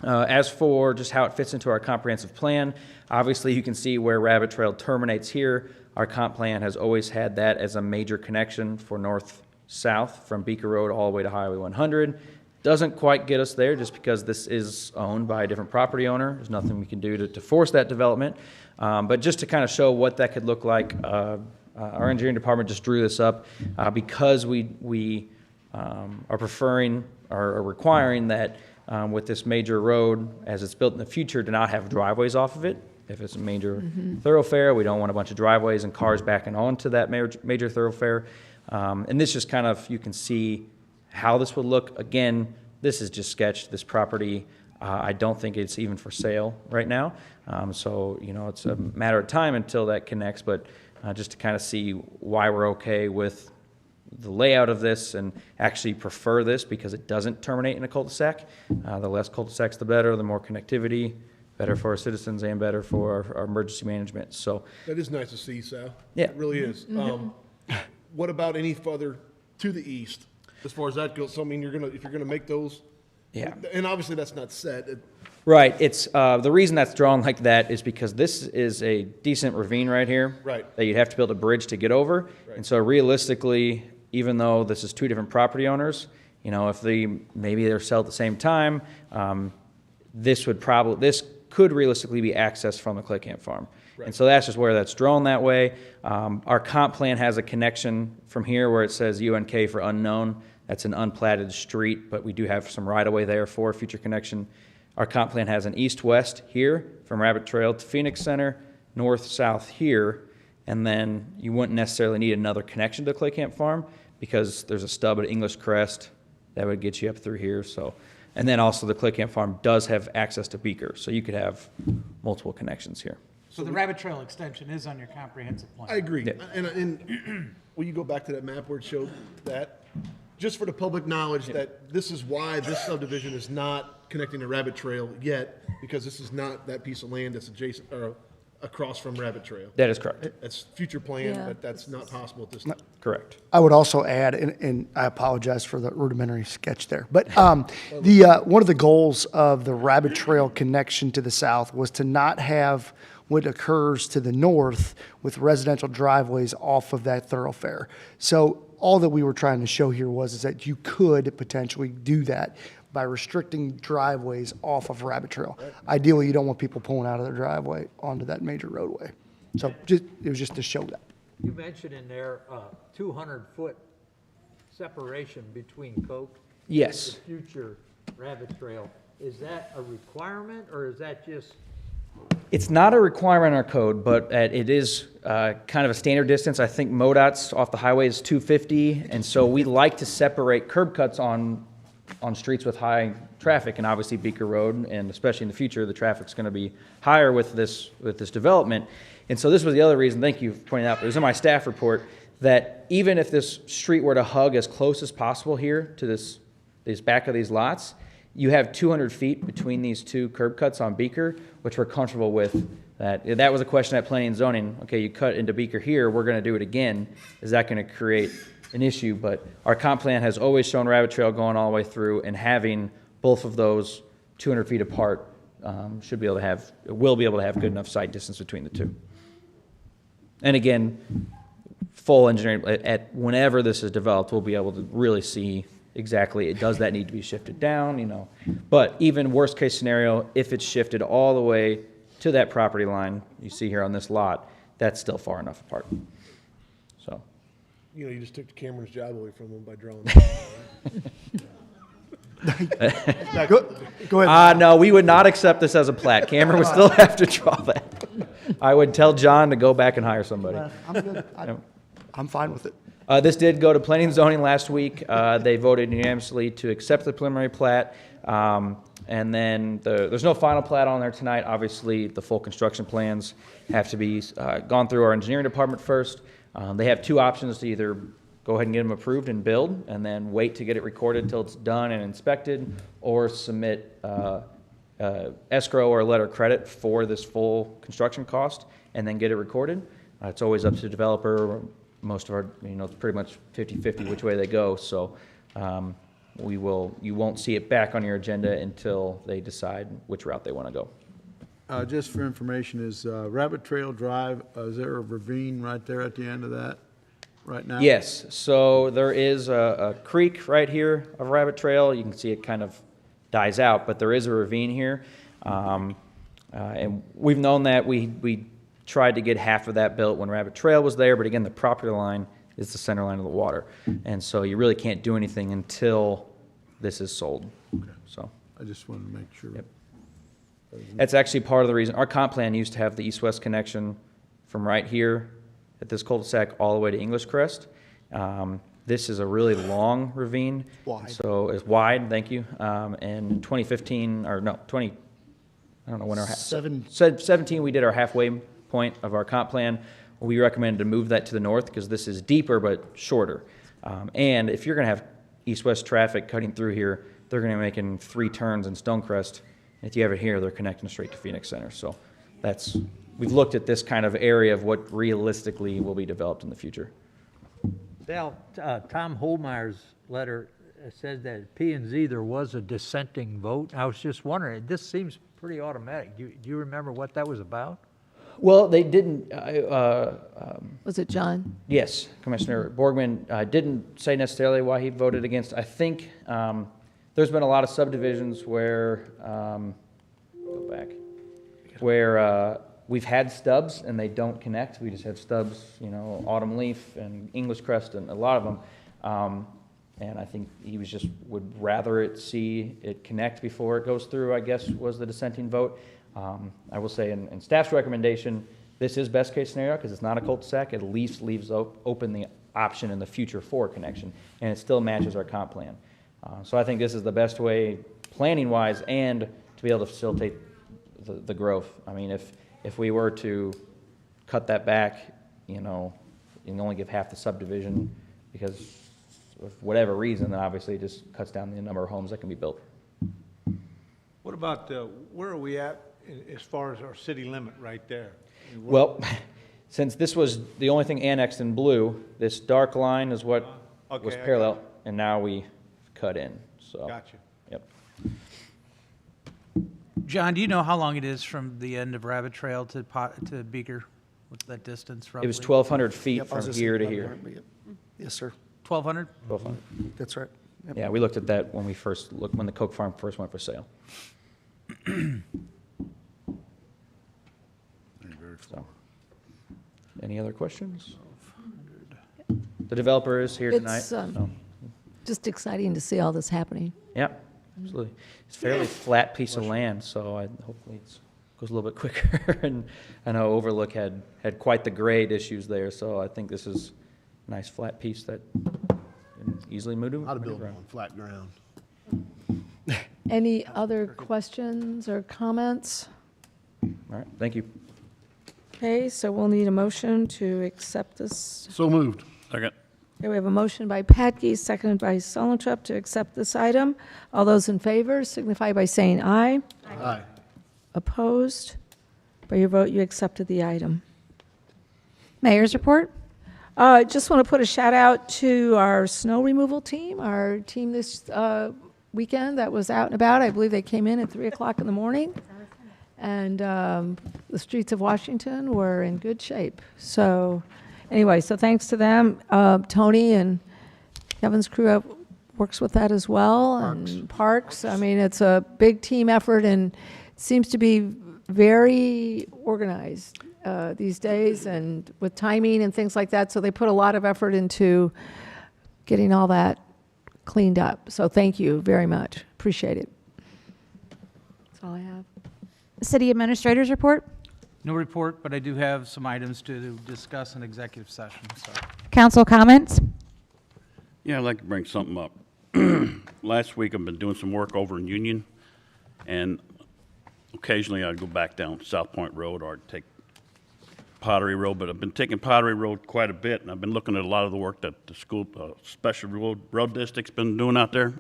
As for just how it fits into our comprehensive plan, obviously you can see where Rabbit Trail terminates here. Our comp plan has always had that as a major connection for north-south from Beaker Road all the way to Highway 100. Doesn't quite get us there just because this is owned by a different property owner. There's nothing we can do to force that development. But just to kind of show what that could look like, our engineering department just drew this up because we are preferring or requiring that with this major road, as it's built in the future, to not have driveways off of it. If it's a major thoroughfare, we don't want a bunch of driveways and cars backing onto that major thoroughfare. And this just kind of, you can see how this would look. Again, this is just sketched, this property. I don't think it's even for sale right now. So, you know, it's a matter of time until that connects, but just to kind of see why we're okay with the layout of this and actually prefer this because it doesn't terminate in a cul-de-sac. The less cul-de-sacs, the better, the more connectivity, better for our citizens and better for our emergency management. So
That is nice to see, Sal.
Yeah.
It really is. What about any further to the east, as far as that goes? So, I mean, if you're gonna make those,
yeah.
and obviously that's not set.
Right. It's the reason that's drawn like that is because this is a decent ravine right here.
Right.
That you'd have to build a bridge to get over.
Right.
And so realistically, even though this is two different property owners, you know, if maybe they're sold at the same time, this could realistically be accessed from the Clay Camp Farm. Right. And so that's just where that's drawn that way. Our comp plan has a connection from here where it says UNK for unknown. That's an unplatted street, but we do have some right-of-way there for a future connection. Our comp plan has an east-west here from Rabbit Trail to Phoenix Center, north-south here, and then you wouldn't necessarily need another connection to Clay Camp Farm because there's a stub at English Crest that would get you up through here. So, and then also the Clay Camp Farm does have access to Beaker, so you could have multiple connections here.
So the rabbit trail extension is on your comprehensive plan?
I agree.
Yeah.
And will you go back to that map where it showed that? Just for the public knowledge that this is why this subdivision is not connecting to Rabbit Trail yet, because this is not that piece of land that's adjacent or across from Rabbit Trail.
That is correct.
That's future plan,
Yeah.
but that's not possible at this time.
Correct.
I would also add, and I apologize for the rudimentary sketch there, but one of the goals of the Rabbit Trail connection to the south was to not have what occurs to the north with residential driveways off of that thoroughfare. So all that we were trying to show here is that you could potentially do that by restricting driveways off of Rabbit Trail. Ideally, you don't want people pulling out of their driveway onto that major roadway. So it was just to show that.
You mentioned in there 200-foot separation between Coke
Yes.
and the future rabbit trail. Is that a requirement, or is that just?
It's not a requirement in our code, but it is kind of a standard distance. I think MoDOT's off the highway is 250, and so we like to separate curb cuts on streets with high traffic, and obviously Beaker Road, and especially in the future, the traffic's going to be higher with this development. And so this was the other reason, thank you for pointing out, but it was in my staff report, that even if this street were to hug as close as possible here to this back of these lots, you have 200 feet between these two curb cuts on Beaker, which we're comfortable with. That was a question at Planning and Zoning. Okay, you cut into Beaker here, we're going to do it again. Is that going to create an issue? But our comp plan has always shown Rabbit Trail going all the way through, and having both of those 200 feet apart will be able to have good enough sight distance between the two. And again, full engineering, whenever this is developed, we'll be able to really see exactly, does that need to be shifted down, you know. But even worst case scenario, if it's shifted all the way to that property line you see here on this lot, that's still far enough apart. So.
You know, you just took Cameron's job away from him by drawing.
Go ahead.
No, we would not accept this as a plat. Cameron would still have to draw that. I would tell John to go back and hire somebody.
I'm good. I'm fine with it.
This did go to Planning and Zoning last week. They voted unanimously to accept the preliminary plat. And then there's no final plat on there tonight. Obviously, the full construction plans have to be gone through our engineering department first. They have two options to either go ahead and get them approved and build, and then wait to get it recorded until it's done and inspected, or submit escrow or letter of credit for this full construction cost, and then get it recorded. It's always up to the developer. Most of our, it's pretty much 50-50 which way they go. So you won't see it back on your agenda until they decide which route they want to go.
Just for information, is Rabbit Trail Drive, is there a ravine right there at the end of that right now?
Yes. So there is a creek right here of Rabbit Trail. You can see it kind of dies out, but there is a ravine here. And we've known that. We tried to get half of that built when Rabbit Trail was there, but again, the property line is the center line of the water. And so you really can't do anything until this is sold. So
I just wanted to make sure.
Yep. That's actually part of the reason. Our comp plan used to have the east-west connection from right here at this cul-de-sac all the way to English Crest. This is a really long ravine.
Wide.
So it's wide, thank you. And 2015, or no, I don't know when our, 17, we did our halfway point of our comp plan. We recommended to move that to the north because this is deeper but shorter. And if you're going to have east-west traffic cutting through here, they're going to be making 3 turns in Stonecrest. If you have it here, they're connecting straight to Phoenix Center. So we've looked at this kind of area of what realistically will be developed in the future.
Sal, Tom Holtmeyer's letter said that at P&Z there was a dissenting vote. I was just wondering, this seems pretty automatic. Do you remember what that was about?
Well, they didn't.
Was it John?
Yes, Commissioner Borgman didn't say necessarily why he voted against. I think there's been a lot of subdivisions where, where we've had stubs and they don't connect. We just have stubs, Autumn Leaf and English Crest and a lot of them. And I think he would rather see it connect before it goes through, I guess, was the dissenting vote. I will say in staff's recommendation, this is best case scenario because it's not a cul-de-sac. It at least leaves open the option in the future for a connection, and it still matches our comp plan. So I think this is the best way, planning-wise, and to be able to facilitate the growth. I mean, if we were to cut that back, and only give half the subdivision because of whatever reason, then obviously it just cuts down the number of homes that can be built.
What about, where are we at as far as our city limit right there?
Well, since this was the only thing annexed in blue, this dark line is what was
Okay,
parallel, and now we cut in, so.
Gotcha.
Yep.
John, do you know how long it is from the end of Rabbit Trail to Beaker? What's that distance roughly?
It was 1,200 feet
Yep, I was
from
just
here to
thinking
here.
about it, but yep. Yes, sir.
1,200?
1,200.
That's right. Yep.
Yeah, we looked at that when when the Coke Farm first went for sale. So, any other questions? The developer is here tonight.
It's
so.
just exciting to see all this happening.
Yeah, absolutely. It's a fairly flat piece of land, so hopefully it goes a little bit quicker. And I know Overlook had quite the grade issues there, so I think this is a nice flat piece that can easily move.
How to build on flat ground.
Any other questions or comments?
All right, thank you.
Okay, so we'll need a motion to accept this.
So moved.
Second.
Okay, we have a motion by Patke, seconded by Solentrup to accept this item. All those in favor signify by saying aye.
Aye.
Opposed? By your vote, you accepted the item.
Mayor's report?
Just want to put a shout out to our snow removal team, our team this weekend that was out and about. I believe they came in at 3 o'clock in the morning. And the streets of Washington were in good shape. So anyway, so thanks to them. Tony and Kevin's crew works with that as well. And Parks. I mean, it's a big team effort and seems to be very organized these days and with timing and things like that. So they put a lot of effort into getting all that cleaned up. So thank you very much. Appreciate it. That's all I have.
City Administrator's report?
No report, but I do have some items to discuss in executive session, so.
Council comments?
Yeah, I'd like to bring something up. Last week, I've been doing some work over in Union, and occasionally I'd go back down South Point Road or I'd take Pottery Road, but I've been taking Pottery Road quite a bit, and I've been looking at a lot of the work that the school special road district's been doing out there.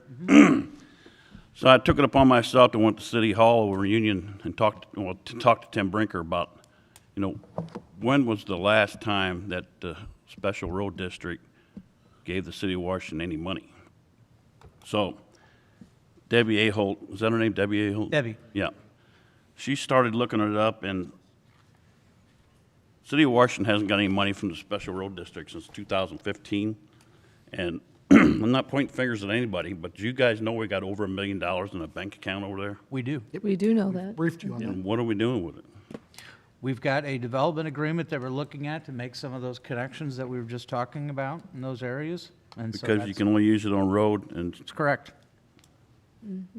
So I took it upon myself to went to City Hall over in Union and talk to Tim Brinker about, when was the last time that the special road district gave the city of Washington any money? So Debbie A. Holt, is that her name, Debbie A. Holt?
Debbie.
Yeah. She started looking it up, and City of Washington hasn't got any money from the special road district since 2015. And I'm not pointing fingers at anybody, but do you guys know we got over $1 million in a bank account over there?
We do.
We do know that.
Briefed you on that.
And what are we doing with it?
We've got a development agreement that we're looking at to make some of those connections that we were just talking about in those areas. And so
Because you
that's-
can only use it on road and,
It's correct.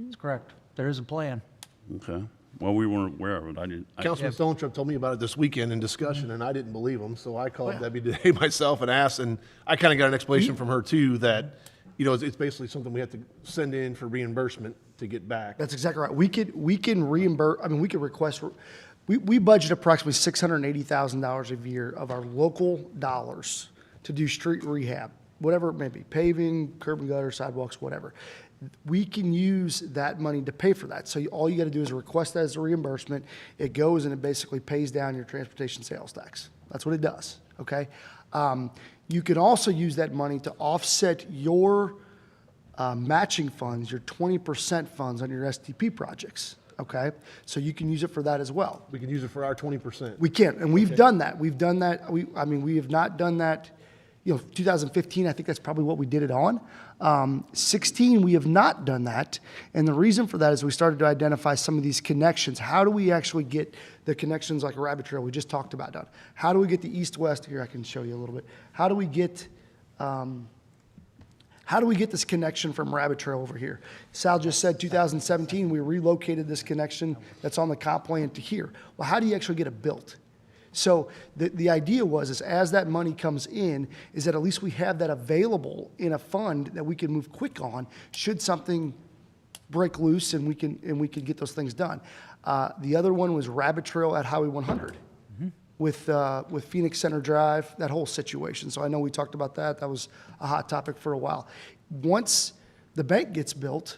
It's correct. There is a plan.
okay. Well, we weren't aware of it. I didn't.
Councilman Stonetrup told me about it this weekend in discussion, and I didn't believe him, so I called Debbie today myself and asked, and I kind of got an explanation from her too, that, you know, it's basically something we have to send in for reimbursement to get back.
That's exactly right. We can reimburse, I mean, we could request, we budget approximately $680,000 a year of our local dollars to do street rehab, whatever it may be, paving, curb and gutter, sidewalks, whatever. We can use that money to pay for that. So all you got to do is request that as a reimbursement. It goes and it basically pays down your transportation sales tax. That's what it does, okay? You can also use that money to offset your matching funds, your 20% funds on your STP projects, okay? So you can use it for that as well.
We can use it for our 20%.
We can, and we've done that. We've done that. We have not done that, 2015, I think that's probably what we did it on. 16, we have not done that. And the reason for that is we started to identify some of these connections. How do we actually get the connections like a rabbit trail we just talked about done? How do we get the east-west? Here, I can show you a little bit. How do we get this connection from rabbit trail over here? Sal just said 2017, we relocated this connection that's on the comp plan to here. Well, how do you actually get it built? So the idea is as that money comes in, is that at least we have that available in a fund that we can move quick on should something break loose and we can get those things done. The other one was Rabbit Trail at Highway 100 with Phoenix Center Drive, that whole situation. So I know we talked about that. That was a hot topic for a while. Once the bank gets built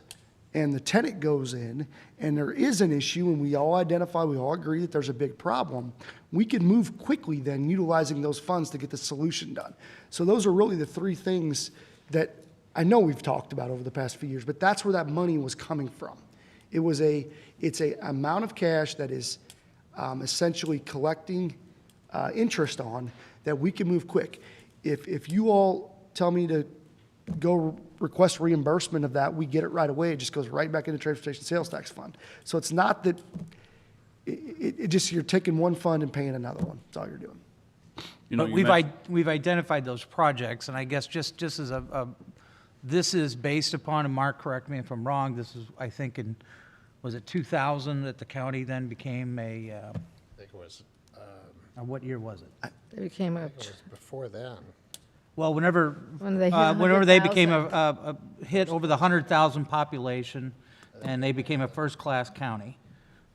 and the tenant goes in and there is an issue and we all identify, we all agree that there's a big problem, we can move quickly then utilizing those funds to get the solution done. So those are really the three things that I know we've talked about over the past few years, but that's where that money was coming from. It's a amount of cash that is essentially collecting interest on that we can move quick. If you all tell me to go request reimbursement of that, we get it right away. It just goes right back into transportation sales tax fund. So it's not that it just, you're taking one fund and paying another one. That's all you're doing.
But we've identified those projects, and I guess just as this is based upon, and Mark, correct me if I'm wrong, this is, I think, was it 2000 that the county then became
I think it was,
what year was it?
They became a,
it was before then.
Well, whenever
When they hit
whenever they became
100,000.
a hit over the 100,000 population, and they became a first-class county,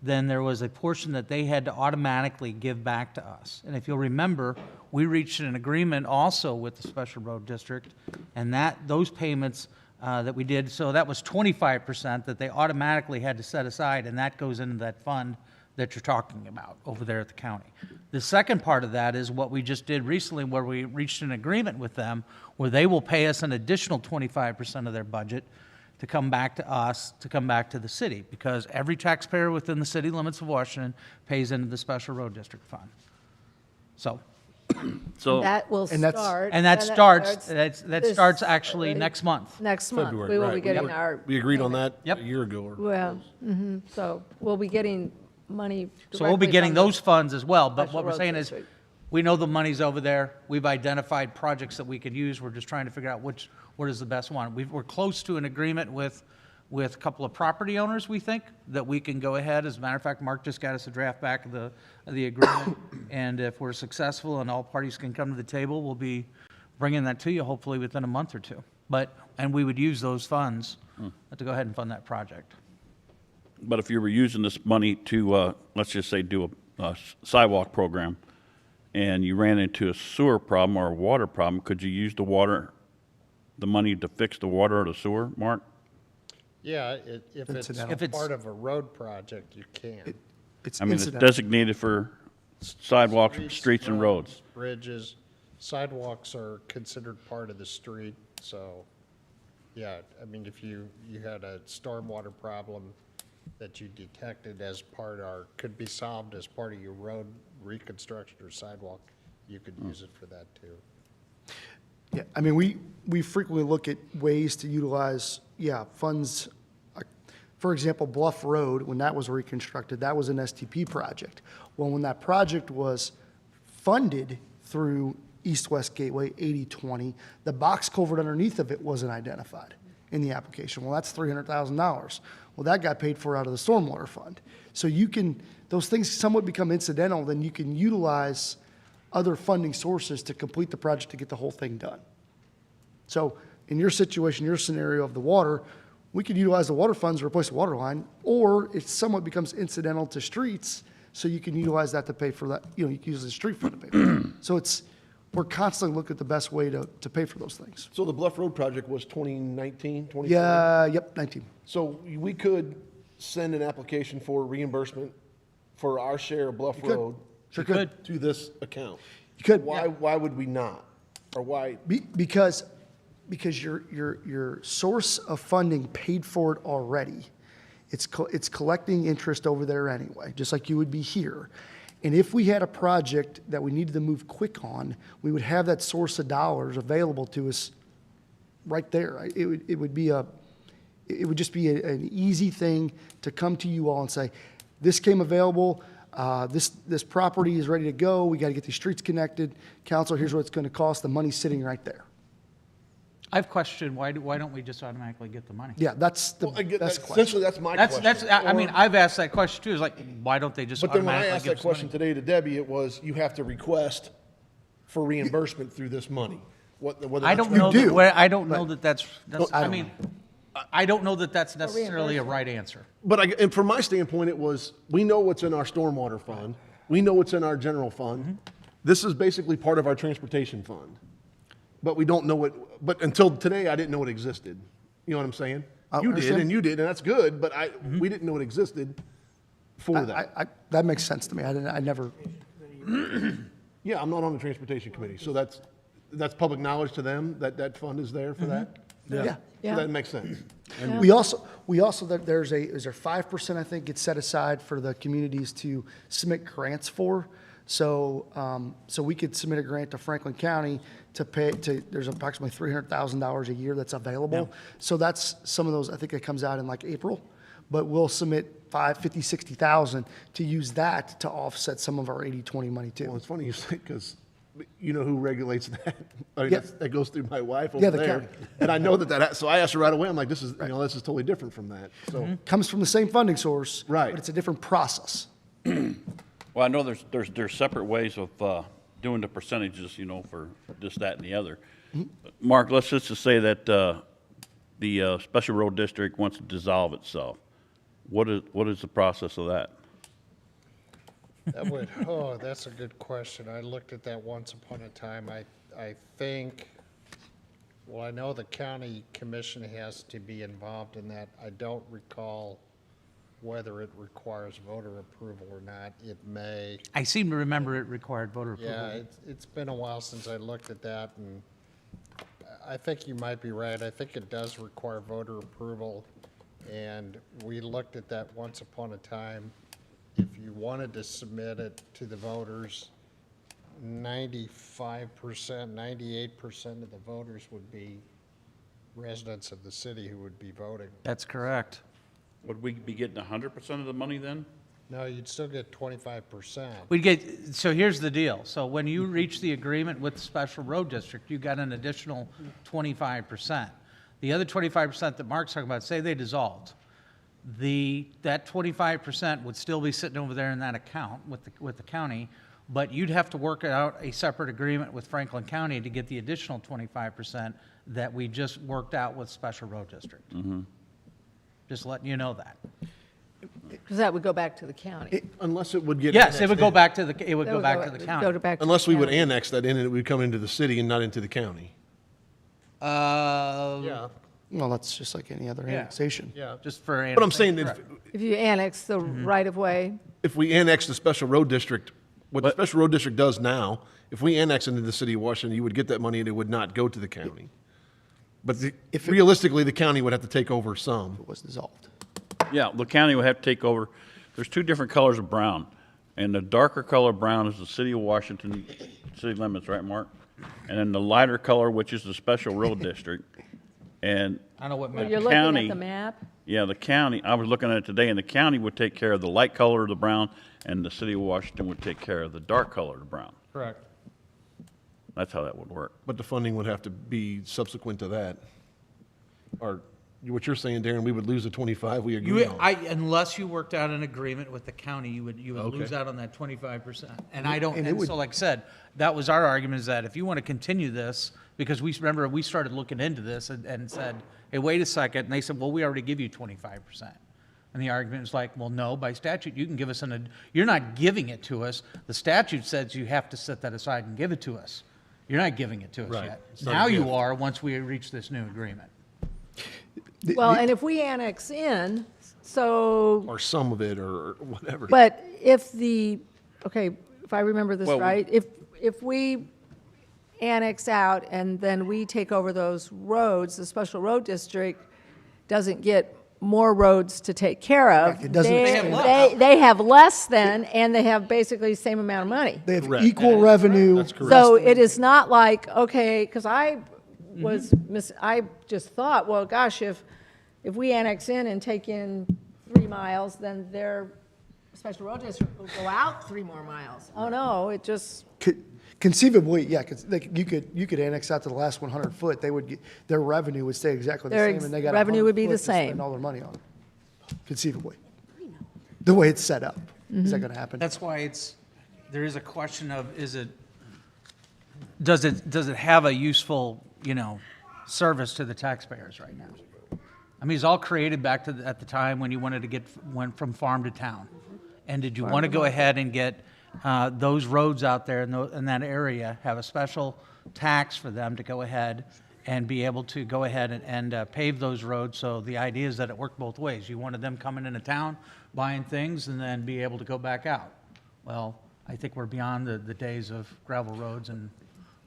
then there was a portion that they had to automatically give back to us. And if you'll remember, we reached an agreement also with the Special Road District, and those payments that we did, so that was 25% that they automatically had to set aside, and that goes into that fund that you're talking about over there at the county. The second part of that is what we just did recently, where we reached an agreement with them where they will pay us an additional 25% of their budget to come back to us, to come back to the city, because every taxpayer within the city limits of Washington pays into the Special Road District Fund. So,
that will
And that's-
start.
and that
this-
starts actually next month.
Next month.
February,
We will
right.
be getting our,
We agreed on that
Yep.
a year ago.
well, so we'll be getting money
So we'll be
directly
getting
from the
those funds as well, but
Special
what we're
Road
saying is,
District.
we know the money's over there, we've identified projects that we could use, we're just trying to figure out what is the best one. We're close to an agreement with a couple of property owners, we think, that we can go ahead. As a matter of fact, Mark just got us a draft back of the agreement, and if we're successful and all parties can come to the table, we'll be bringing that to you hopefully within a month or two. And we would use those funds to go ahead and fund that project.
But if you were using this money to, let's just say, do a sidewalk program, and you ran into a sewer problem or a water problem, could you use the money to fix the water or the sewer, Mark?
Yeah, if it's part of a road project, you can.
It's
I mean, it's
incidental.
designated for sidewalks, streets and roads.
Bridges, sidewalks are considered part of the street, so, yeah, I mean, if you had a stormwater problem that you detected as could be solved as part of your road reconstruction or sidewalk, you could use it for that too.
Yeah, I mean, we frequently look at ways to utilize, funds. For example, Bluff Road, when that was reconstructed, that was an STP project. Well, when that project was funded through East-West Gateway 80/20, the box culvert underneath of it wasn't identified in the application. Well, that's $300,000. Well, that got paid for out of the stormwater fund. So you can, those things somewhat become incidental, then you can utilize other funding sources to complete the project to get the whole thing done. So in your situation, your scenario of the water, we could utilize the water funds to replace the water line, or it somewhat becomes incidental to streets, so you can utilize that to pay for that, you can use the street fund to pay for it. So we're constantly looking at the best way to pay for those things.
So the Bluff Road project was 2019, 2020?
Yeah, yep, 19.
So we could send an application for reimbursement for our share of Bluff
You could.
Road.
Sure could.
To this account.
You could.
Why would we not? Or why?
Because your source of funding paid for it already. It's collecting interest over there anyway, just like you would be here. And if we had a project that we needed to move quick on, we would have that source of dollars available to us right there. It would just be an easy thing to come to you all and say, this came available, this property is ready to go, we got to get these streets connected. Council, here's what it's going to cost. The money's sitting right there.
I've questioned, why don't we just automatically get the money?
Yeah, that's the question.
Essentially, that's my question.
I mean, I've asked that question too, is like, why don't they just
But then when I
automatically
asked
give
that
us the money?
question today to Debbie, it was, you have to request for reimbursement through this money.
I don't know I don't know that that's, I mean, I don't know that that's necessarily a right answer.
But and from my standpoint, it was, we know what's in our stormwater fund. We know what's in our general fund. This is basically part of our transportation fund. But we don't know it, but until today, I didn't know it existed. You know what I'm saying? You did, and you did, and that's good, but we didn't know it existed for that.
That makes sense to me. I never.
Yeah, I'm not on the transportation committee, so that's public knowledge to them, that fund is there for that?
Yeah.
So that makes sense.
Yeah. We also, there's a 5%, I think, gets set aside for the communities to submit grants for. So we could submit a grant to Franklin County to pay, there's approximately $300,000 a year that's available. Yeah. So that's some of those, I think it comes out in like April, but we'll submit $50,000-$60,000 to use that to offset some of our 80/20 money too.
Well, it's funny you say, because you know who regulates that? I mean,
Yeah.
that goes through my wife over
the
there.
county.
And I know that, so I asked her right away, I'm like, this is totally different from that, so.
Comes from the same funding source.
Right.
But it's a different process.
Well, I know there's separate ways of doing the percentages, for this, that, and the other. Mark, let's just say that the special road district wants to dissolve itself. What is the process of that?
That's a good question. I looked at that once upon a time. I think, well, I know the county commission has to be involved in that. I don't recall whether it requires voter approval or not. It may.
I seem to remember it required voter approval.
Yeah, it's been a while since I looked at that, and I think you might be right. I think it does require voter approval, and we looked at that once upon a time. If you wanted to submit it to the voters, 95%, 98% of the voters would be residents of the city who would be voting.
That's correct.
Would we be getting 100% of the money then?
No, you'd still get 25%.
So here's the deal. So when you reach the agreement with the special road district, you got an additional 25%. The other 25% that Mark's talking about, say they dissolved, that 25% would still be sitting over there in that account with the county, but you'd have to work out a separate agreement with Franklin County to get the additional 25% that we just worked out with special road district. Just letting you know that.
Because that would go back to the county.
Unless it would get.
Yes, it would go
annexed
back to the
That would
county.
Go back to
Unless
the
we would
county.
annex that in and it would come into the city and not into the county.
Well, that's just like any other annexation.
Yeah.
Just for.
But I'm saying that
If you annex the right-of-way,
if we annex the special road district, what the special road district does now, if we annex into the city of Washington, you would get that money and it would not go to the county. But realistically, the county would have to take over some.
It was dissolved.
Yeah, the county would have to take over. There's two different colors of brown, and the darker color brown is the city of Washington city limits, right, Mark? And then the lighter color, which is the special road district, and
I don't know what
well,
map.
you're looking at
county-
the map.
Yeah, the county, I was looking at it today, and the county would take care of the light color of the brown, and the city of Washington would take care of the dark color of the brown.
Correct.
That's how that would work.
But the funding would have to be subsequent to that. Or what you're saying, Darren, we would lose the 25 we agreed on.
Unless you worked out an agreement with the county, you would
Okay.
lose out on that 25%. And I don't,
And it
and
would-
so like I said, that was our argument, is that if you want to continue this, because remember, we started looking into this and said, hey, wait a second, and they said, well, we already give you 25%. And the argument was like, well, no, by statute, you can give us you're not giving it to us. The statute says you have to set that aside and give it to us. You're not giving it to us
Right.
yet.
It's not a
Now you
gift.
are, once we reach this new agreement.
Well, and if we annex in, so,
Or some of it, or whatever.
but if okay, if I remember this
Well,
right, if we annex out and then we take over those roads, the special road district doesn't get more roads to take care of.
Correct. It doesn't
They-
expand.
They have less then, and they have basically the same amount of money.
They have
Correct.
equal revenue.
That's correct.
So it is not like, okay, because I I just thought, well, gosh, if we annex in and take in 3 miles, then their special road district will go out 3 more miles. Oh, no, it just,
Conceivably, yeah, because you could annex out to the last 100 foot, their revenue would stay exactly the
Their
same, and they got
revenue
100
would be
foot
the
to spend
same.
all their money on, conceivably. The way it's set up. Is that going to happen?
That's why there is a question of, does it have a useful, service to the taxpayers right now? I mean, it's all created back at the time when you wanted to went from farm to town. And did you want to go ahead and get those roads out there in that area, have a special tax for them to go ahead and be able to go ahead and pave those roads? So the idea is that it worked both ways. You wanted them coming into town, buying things, and then be able to go back out. Well, I think we're beyond the days of gravel roads and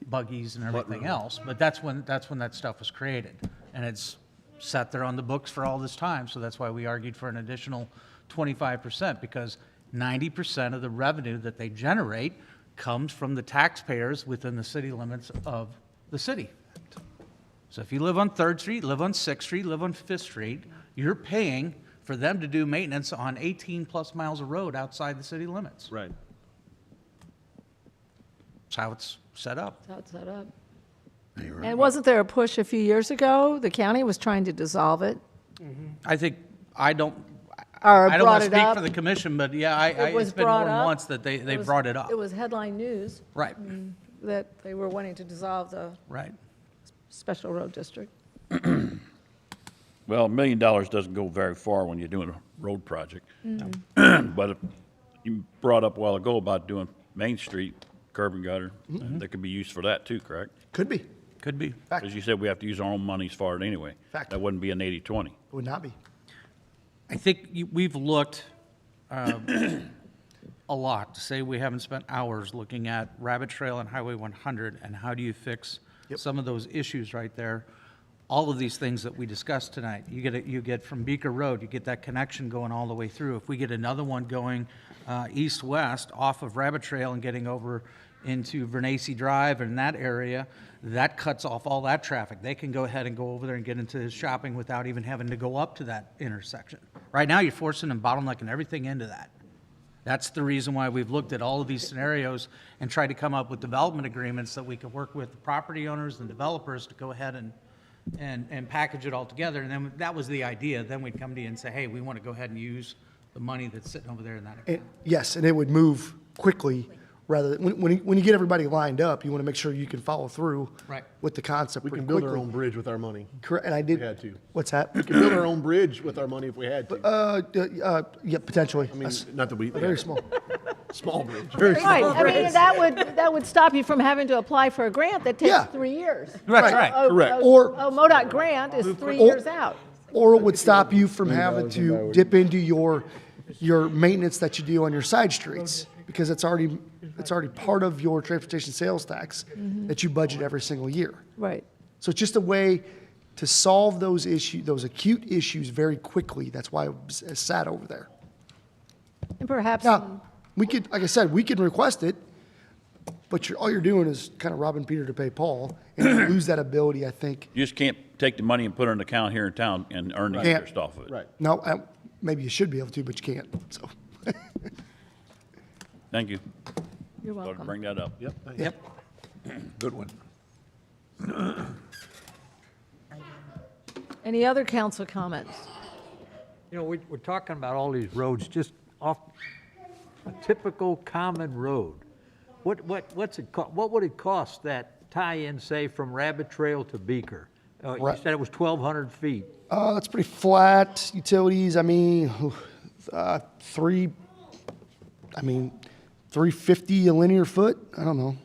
buggies and everything else, but that's when that stuff was created. And it's sat there on the books for all this time, so that's why we argued for an additional 25%, because 90% of the revenue that they generate comes from the taxpayers within the city limits of the city. So if you live on 3rd Street, live on 6th Street, live on 5th Street, you're paying for them to do maintenance on 18-plus miles of road outside the city limits.
Right.
That's how it's set up.
that's how it's set up. And wasn't there a push a few years ago? The county was trying to dissolve it.
I think, I don't
Or
want
brought
to
it
speak
up.
for the commission, but yeah,
It was
it's been more
brought
than
up.
once that they
was-
brought it up.
It was headline news
Right,
that they were wanting to dissolve the
right.
special road district.
Well, $1 million doesn't go very far when you're doing a road project. But you brought up a while ago about doing Main Street curb and gutter. That could be used for that too, correct?
Could be.
Could be.
Fact.
Because you said we have to use our own monies for it anyway.
Fact.
That wouldn't be an 80-20.
It would not be.
I think we've looked a lot, to say we haven't spent hours looking at Rabbit Trail and Highway 100, and how do you fix some of those issues right there. All of these things that we discussed tonight, you get from Beaker Road, you get that connection going all the way through. If we get another one going east-west off of Rabbit Trail and getting over into Vernacey Drive and that area, that cuts off all that traffic. They can go ahead and go over there and get into shopping without even having to go up to that intersection. Right now, you're forcing and bottlenecking everything into that. That's the reason why we've looked at all of these scenarios and tried to come up with development agreements that we could work with the property owners and developers to go ahead and package it all together. And then that was the idea. Then we'd come to you and say, hey, we want to go ahead and use the money that's sitting over there in that account.
Yes, and it would move quickly, rather than, when you get everybody lined up, you want to make sure you can follow through
Right.
with the concept
We
pretty
can build our
quickly.
own bridge with our money.
Correct, and I
If
did.
we had to.
What's that?
We can build our own bridge with our money if we had to.
Yeah, potentially.
I mean, not that we,
Very small.
small bridge.
Right, I mean, that would stop you from having to apply for a grant that
Yeah.
takes 3 years.
That's right.
Correct.
Or-
MoDOT grant is 3
Or-
years out.
Or it would stop you from having to dip into your maintenance that you do on your side streets, because it's already part of your transportation sales tax that you budget every single year.
Right.
So it's just a way to solve those issues, those acute issues very quickly. That's why it sat over there.
And perhaps,
Now, we could, like I said, we can request it, But all you're doing is kind of robbing Peter to pay Paul, and you lose that ability, I think.
You just can't take the money and put it in an account here in town and earn the
Can't.
interest off of it.
Right.
No, maybe you should be able to, but you can't, so.
Thank you.
You're
Thought I'd
welcome.
bring that up.
Yep.
Good one.
Any other council comments?
You know, we're talking about all these roads, just off a typical common road. What would it cost that tie-in, say, from Rabbit Trail to Beaker? You
Right.
said it was 1,200 feet.
That's pretty flat, utilities, I mean, 350 a linear foot, I don't know.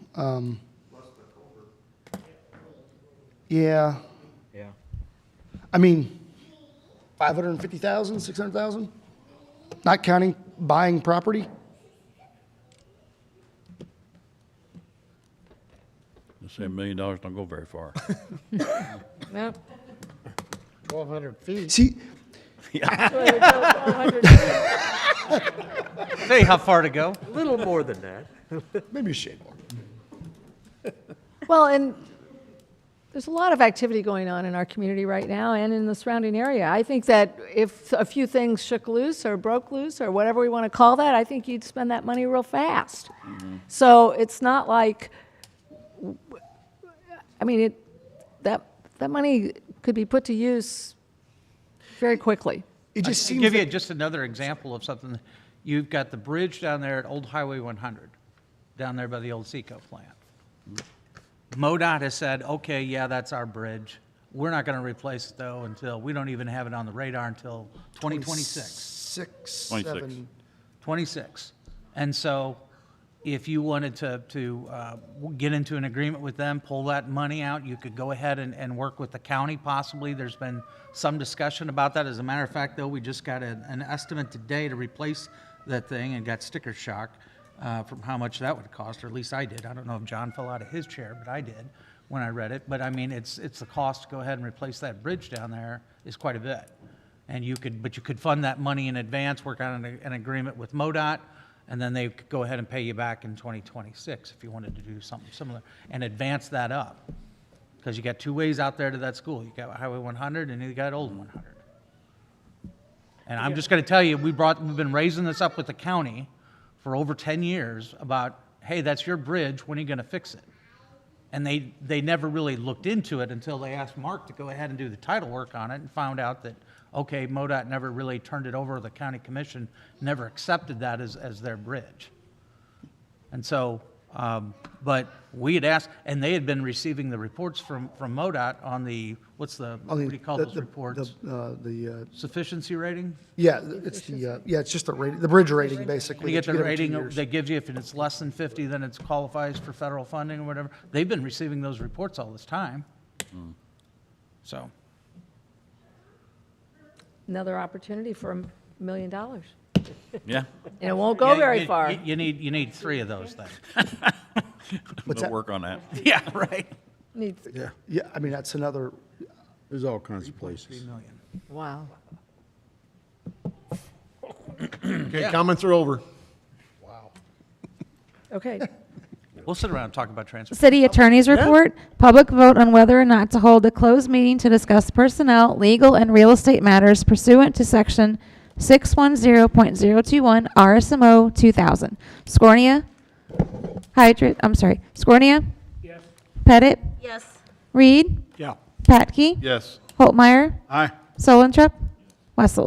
Yeah,
Yeah.
I mean, 550,000, 600,000? Not counting buying property?
Let's say $1 million don't go very far.
No.
1,200 feet.
See,
Say how far to go.
A little more than that.
maybe a shade more.
Well, and there's a lot of activity going on in our community right now and in the surrounding area. I think that if a few things shook loose or broke loose or whatever we want to call that, I think you'd spend that money real fast. So it's not like, I mean, that money could be put to use very quickly.
It just
To
seems
give you
that-
just another example of something, you've got the bridge down there at Old Highway 100, down there by the old Seco plant. MoDOT has said, okay, yeah, that's our bridge. We're not going to replace it, though, until, we don't even have it on the radar until 2026.
7.
26. And so if you wanted to get into an agreement with them, pull that money out, you could go ahead and work with the county possibly. There's been some discussion about that. As a matter of fact, though, we just got an estimate today to replace that thing and got sticker shock from how much that would cost, or at least I did. I don't know if John fell out of his chair, but I did when I read it. But I mean, it's the cost to go ahead and replace that bridge down there is quite a bit. And you could fund that money in advance, work on an agreement with MoDOT, and then they could go ahead and pay you back in 2026 if you wanted to do something similar, and advance that up. Because you got two ways out there to that school. You got Highway 100 and you got Old 100. And I'm just going to tell you, we've been raising this up with the county for over 10 years about, hey, that's your bridge, when are you going to fix it? And they never really looked into it until they asked Mark to go ahead and do the title work on it and found out that, okay, MoDOT never really turned it over, the county commission never accepted that as their bridge. And so, but we had asked, and they had been receiving the reports from MoDOT on the, what do you call those reports? Sufficiency rating?
Yeah, it's just the rating, the bridge rating, basically.
You get
that
the
every 2
rating
years.
that gives you, if it's less than 50, then it qualifies for federal funding or whatever. They've been receiving those reports all this time. So,
Another opportunity for $1 million. And
Yeah,
it won't go
yeah,
very far.
You need 3 of those things.
What's
we'll
that?
work on that.
Yeah, right.
Needs-
Yeah, I mean, that's another,
There's all kinds of places.
3 million.
Wow.
Okay, comments are over.
Okay.
We'll sit around and talk about transportation.
City Attorney's Report, public vote on whether or not to hold a closed meeting to discuss personnel, legal, and real estate matters pursuant to Section 610.021 RSMO 2000. Scornia? Scornia?
Yes.
Pettit?
Yes.
Reed?
Yeah.
Patke?
Yes.
Holtmeyer?
Aye.
Solentrop? Wessels?